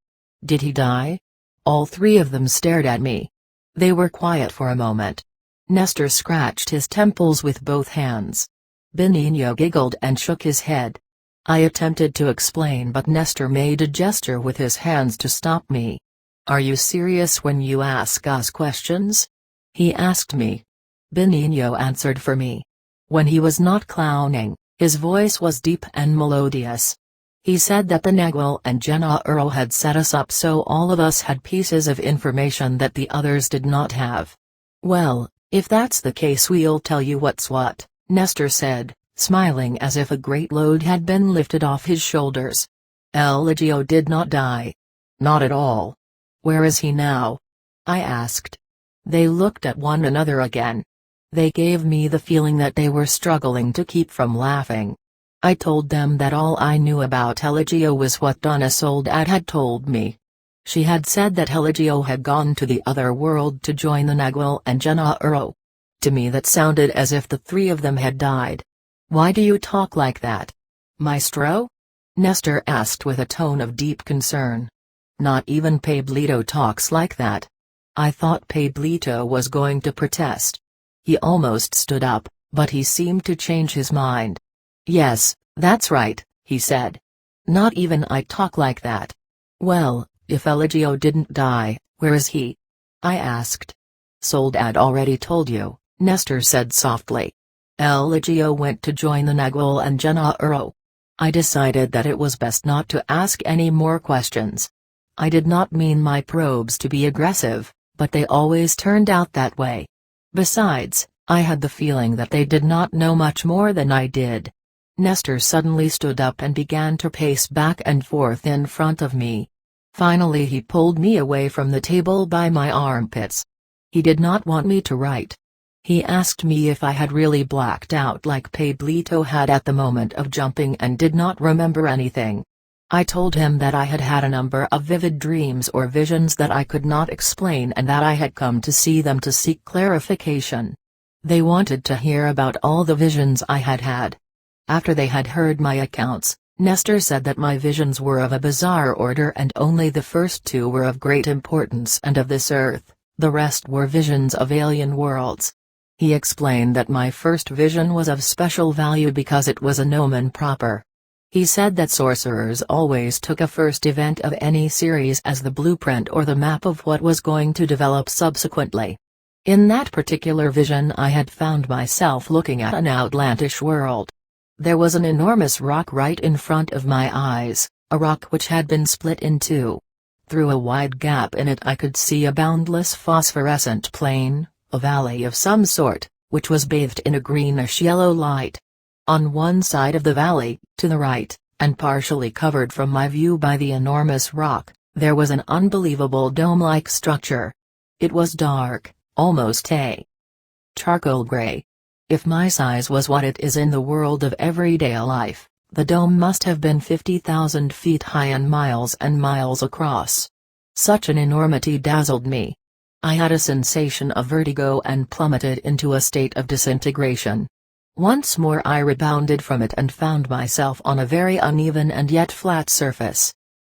Did he die? All three of them stared at me. They were quiet for a moment. Nestor scratched his temples with both hands. Benigno giggled and shook his head. I attempted to explain but Nestor made a gesture with his hands to stop me. Are you serious when you ask us questions? He asked me. Benigno answered for me. When he was not clowning, his voice was deep and melodious. He said that the Negual and Genaros had set us up so all of us had pieces of information that the others did not have. Well, if that's the case we'll tell you what's what, Nestor said, smiling as if a great load had been lifted off his shoulders. Eligio did not die. Not at all. Where is he now? I asked. They looked at one another again. They gave me the feeling that they were struggling to keep from laughing. I told them that all I knew about Eligio was what Donna Soledad had told me. She had said that Eligio had gone to the other world to join the Negual and Genaros. To me that sounded as if the three of them had died. Why do you talk like that? Maestro? Nestor asked with a tone of deep concern. Not even Pablito talks like that. I thought Pablito was going to protest. He almost stood up, but he seemed to change his mind. Yes, that's right, he said. Not even I talk like that. Well, if Eligio didn't die, where is he? I asked. Soledad already told you, Nestor said softly. Eligio went to join the Negual and Genaros. I decided that it was best not to ask any more questions. I did not mean my probes to be aggressive, but they always turned out that way. Besides, I had the feeling that they did not know much more than I did. Nestor suddenly stood up and began to pace back and forth in front of me. Finally he pulled me away from the table by my armpits. He did not want me to write. He asked me if I had really blacked out like Pablito had at the moment of jumping and did not remember anything. I told him that I had had a number of vivid dreams or visions that I could not explain and that I had come to see them to seek clarification. They wanted to hear about all the visions I had had. After they had heard my accounts, Nestor said that my visions were of a bizarre order and only the first two were of great importance and of this earth, the rest were visions of alien worlds. He explained that my first vision was of special value because it was a nomen proper. He said that sorcerers always took a first event of any series as the blueprint or the map of what was going to develop subsequently. In that particular vision I had found myself looking at an outlandish world. There was an enormous rock right in front of my eyes, a rock which had been split in two. Through a wide gap in it I could see a boundless phosphorescent plain, a valley of some sort, which was bathed in a greenish-yellow light. On one side of the valley, to the right, and partially covered from my view by the enormous rock, there was an unbelievable dome-like structure. It was dark, almost a charcoal gray. If my size was what it is in the world of everyday life, the dome must have been 50,000 feet high and miles across. Such an enormity dazzled me. I had a sensation of vertigo and plummeted into a state of disintegration. Once more I rebounded from it and found myself on a very uneven and yet flat surface.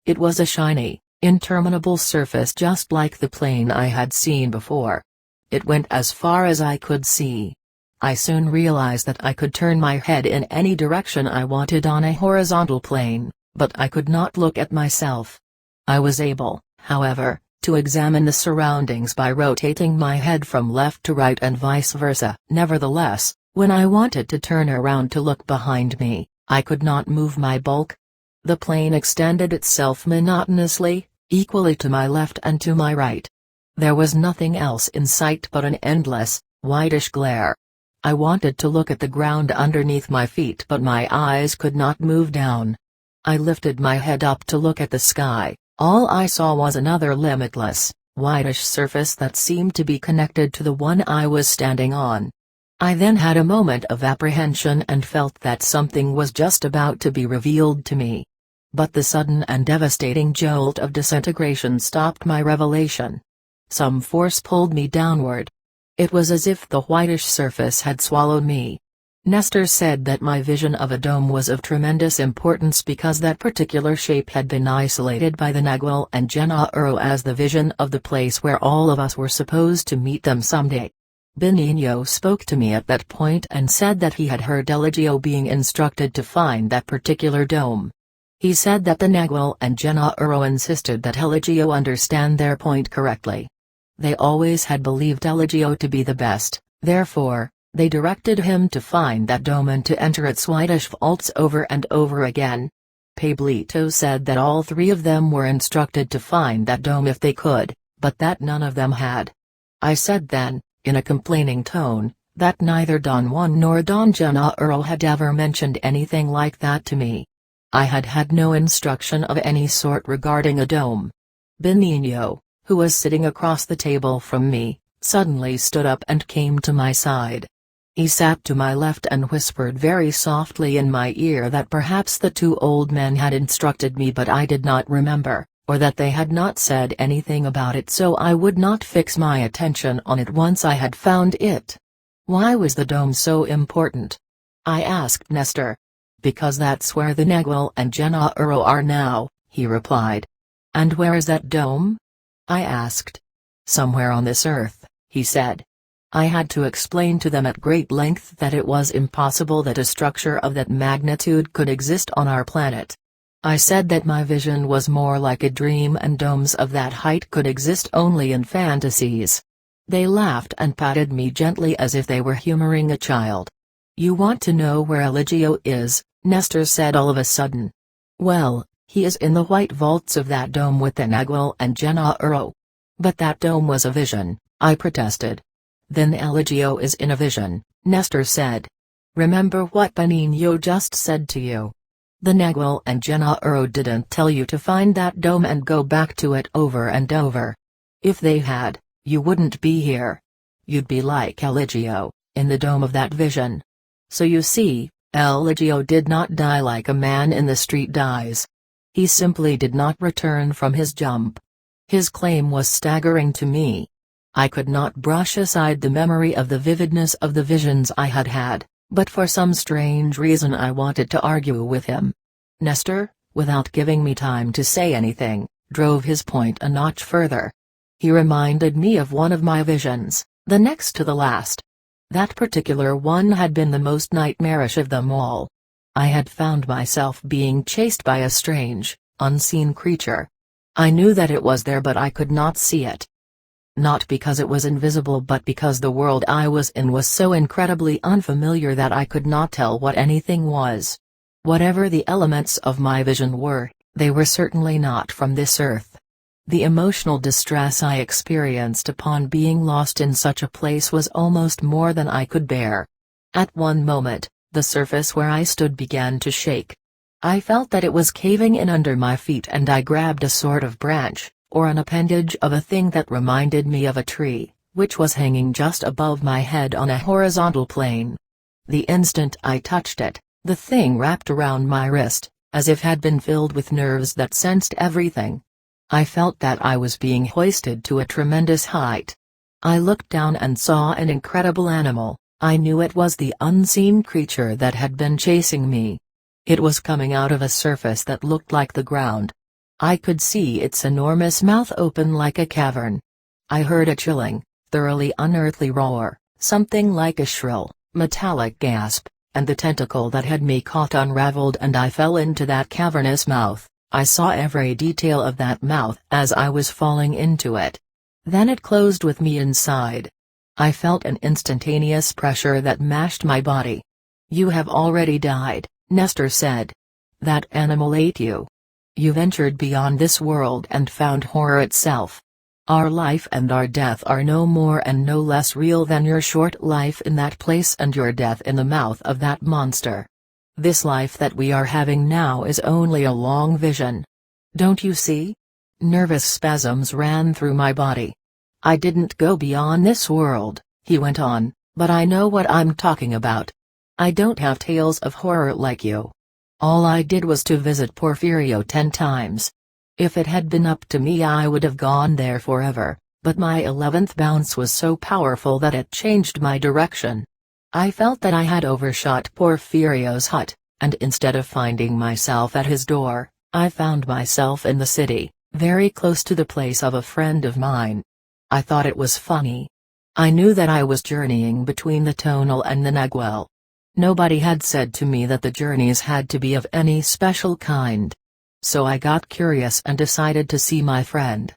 It was a shiny, interminable surface just like the plane I had seen before. It went as far as I could see. I soon realized that I could turn my head in any direction I wanted on a horizontal plane, but I could not look at myself. I was able, however, to examine the surroundings by rotating my head from left to right and vice versa. Nevertheless, when I wanted to turn around to look behind me, I could not move my bulk. The plane extended itself monotonously, equally to my left and to my right. There was nothing else in sight but an endless, whitish glare. I wanted to look at the ground underneath my feet but my eyes could not move down. I lifted my head up to look at the sky. All I saw was another limitless, whitish surface that seemed to be connected to the one I was standing on. I then had a moment of apprehension and felt that something was just about to be revealed to me. But the sudden and devastating jolt of disintegration stopped my revelation. Some force pulled me downward. It was as if the whitish surface had swallowed me. Nestor said that my vision of a dome was of tremendous importance because that particular shape had been isolated by the Nagual and Genaros as the vision of the place where all of us were supposed to meet them someday. Benigno spoke to me at that point and said that he had heard Eligio being instructed to find that particular dome. He said that the Nagual and Genaros insisted that Eligio understand their point correctly. They always had believed Eligio to be the best, therefore, they directed him to find that dome and to enter its whitish vaults over and over again. Pablito said that all three of them were instructed to find that dome if they could, but that none of them had. I said then, in a complaining tone, that neither Don Juan nor Don Genaro had ever mentioned anything like that to me. I had had no instruction of any sort regarding a dome. Benigno, who was sitting across the table from me, suddenly stood up and came to my side. He sat to my left and whispered very softly in my ear that perhaps the two old men had instructed me but I did not remember, or that they had not said anything about it so I would not fix my attention on it once I had found it. Why was the dome so important? I asked Nestor. Because that's where the Nagual and Genaro are now, he replied. And where is that dome? I asked. Somewhere on this earth, he said. I had to explain to them at great length that it was impossible that a structure of that magnitude could exist on our planet. I said that my vision was more like a dream and domes of that height could exist only in fantasies. They laughed and patted me gently as if they were humoring a child. You want to know where Eligio is, Nestor said all of a sudden. Well, he is in the white vaults of that dome with the Nagual and Genaro. But that dome was a vision, I protested. Then Eligio is in a vision, Nestor said. Remember what Benigno just said to you. The Nagual and Genaro didn't tell you to find that dome and go back to it over and over. If they had, you wouldn't be here. You'd be like Eligio, in the dome of that vision. So you see, Eligio did not die like a man in the street dies. He simply did not return from his jump. His claim was staggering to me. I could not brush aside the memory of the vividness of the visions I had had, but for some strange reason I wanted to argue with him. Nestor, without giving me time to say anything, drove his point a notch further. He reminded me of one of my visions, the next to the last. That particular one had been the most nightmarish of them all. I had found myself being chased by a strange, unseen creature. I knew that it was there but I could not see it. Not because it was invisible but because the world I was in was so incredibly unfamiliar that I could not tell what anything was. Whatever the elements of my vision were, they were certainly not from this earth. The emotional distress I experienced upon being lost in such a place was almost more than I could bear. At one moment, the surface where I stood began to shake. I felt that it was caving in under my feet and I grabbed a sort of branch, or an appendage of a thing that reminded me of a tree, which was hanging just above my head on a horizontal plane. The instant I touched it, the thing wrapped around my wrist, as if had been filled with nerves that sensed everything. I felt that I was being hoisted to a tremendous height, I looked down and saw an incredible animal. I knew it was the unseen creature that had been chasing me. It was coming out of a surface that looked like the ground. I could see its enormous mouth open like a cavern. I heard a chilling, thoroughly unearthly roar, something like a shrill, metallic gasp, and the tentacle that had me caught unraveled and I fell into that cavernous mouth. I saw every detail of that mouth as I was falling into it. Then it closed with me inside. I felt an instantaneous pressure that mashed my body. "You have already died," Nestor said. "That animal ate you. You ventured beyond this world and found horror itself. Our life and our death are no more and no less real than your short life in that place and your death in the mouth of that monster. This life that we are having now is only a long vision. Don't you see?" Nervous spasms ran through my body. "I didn't go beyond this world," he went on, "but I know what I'm talking about. I don't have tales of horror like you. All I did was to visit Porfirio 10 times. If it had been up to me I would have gone there forever, but my 11th bounce was so powerful that it changed my direction. I felt that I had overshot Porfirio's hut, and instead of finding myself at his door, I found myself in the city, very close to the place of a friend of mine. I thought it was funny. I knew that I was journeying between the tonal and the nagual. Nobody had said to me that the journeys had to be of any special kind. So I got curious and decided to see my friend.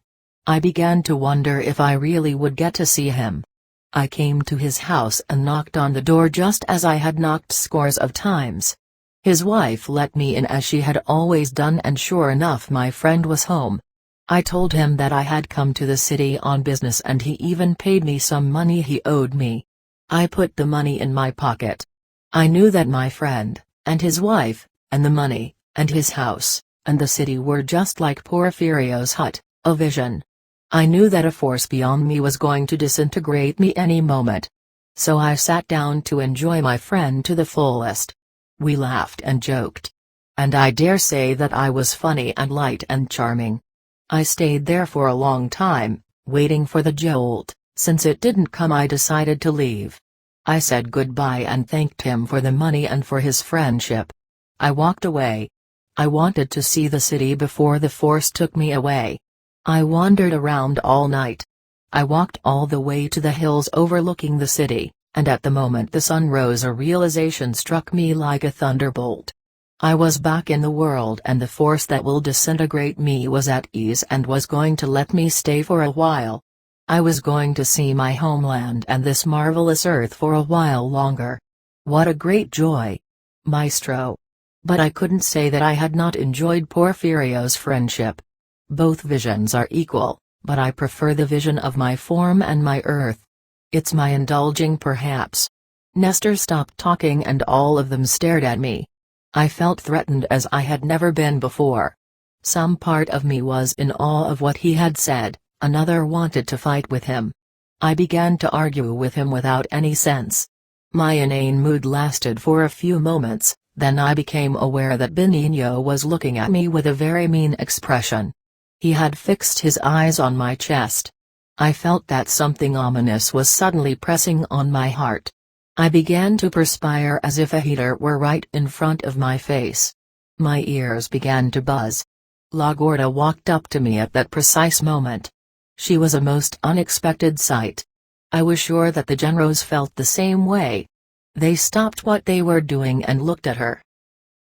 I began to wonder if I really would get to see him. I came to his house and knocked on the door just as I had knocked scores of times. His wife let me in as she had always done, and sure enough my friend was home. I told him that I had come to the city on business and he even paid me some money he owed me. I put the money in my pocket. I knew that my friend, and his wife, and the money, and his house, and the city were just like Porfirio's hut, a vision. I knew that a force beyond me was going to disintegrate me any moment. So I sat down to enjoy my friend to the fullest. We laughed and joked. And I dare say that I was funny and light and charming. I stayed there for a long time, waiting for the jolt. Since it didn't come I decided to leave. I said goodbye and thanked him for the money and for his friendship. I walked away. I wanted to see the city before the force took me away. I wandered around all night. I walked all the way to the hills overlooking the city, and at the moment the sun rose a realization struck me like a thunderbolt. I was back in the world and the force that will disintegrate me was at ease and was going to let me stay for a while. I was going to see my homeland and this marvelous earth for a while longer. What a great joy! Maestro. But I couldn't say that I had not enjoyed Porfirio's friendship. Both visions are equal, but I prefer the vision of my form and my earth. It's my indulging perhaps. Nestor stopped talking and all of them stared at me. I felt threatened as I had never been before. Some part of me was in awe of what he had said, another wanted to fight with him. I began to argue with him without any sense. My inane mood lasted for a few moments, then I became aware that Benigno was looking at me with a very mean expression. He had fixed his eyes on my chest. I felt that something ominous was suddenly pressing on my heart. I began to perspire as if a heater were right in front of my face. My ears began to buzz. La Gorda walked up to me at that precise moment. She was a most unexpected sight. I was sure that the Genaros felt the same way. They stopped what they were doing and looked at her.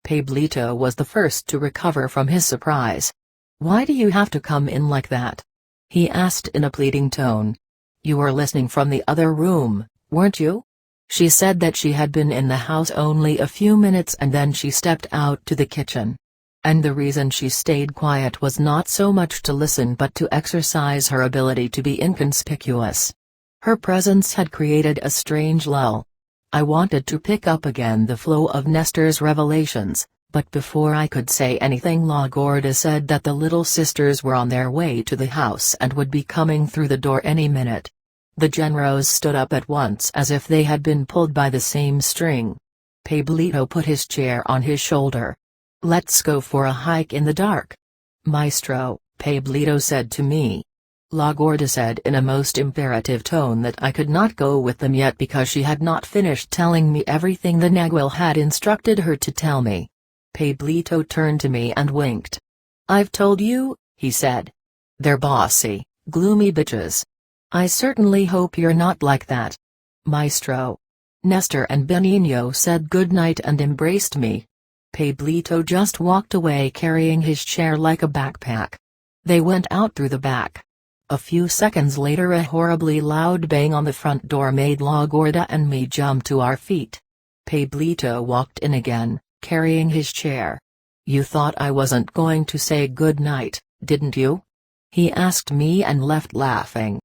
Pablito was the first to recover from his surprise. "Why do you have to come in like that?" he asked in a pleading tone. "You were listening from the other room, weren't you?" She said that she had been in the house only a few minutes and then she stepped out to the kitchen. And the reason she stayed quiet was not so much to listen but to exercise her ability to be inconspicuous. Her presence had created a strange lull. I wanted to pick up again the flow of Nestor's revelations, but before I could say anything La Gorda said that the little sisters were on their way to the house and would be coming through the door any minute. The Genaros stood up at once as if they had been pulled by the same string. Pablito put his chair on his shoulder. "Let's go for a hike in the dark." "Maestro," Pablito said to me. La Gorda said in a most imperative tone that I could not go with them yet because she had not finished telling me everything the Naguil had instructed her to tell me. Pablito turned to me and winked. "I've told you," he said. "They're bossy, gloomy bitches. I certainly hope you're not like that. Maestro." Nestor and Benigno said goodnight and embraced me. Pablito just walked away carrying his chair like a backpack. They went out through the back. A few seconds later a horribly loud bang on the front door made La Gorda and me jump to our feet. Pablito walked in again, carrying his chair. "You thought I wasn't going to say good night, didn't you?" he asked me and left laughing.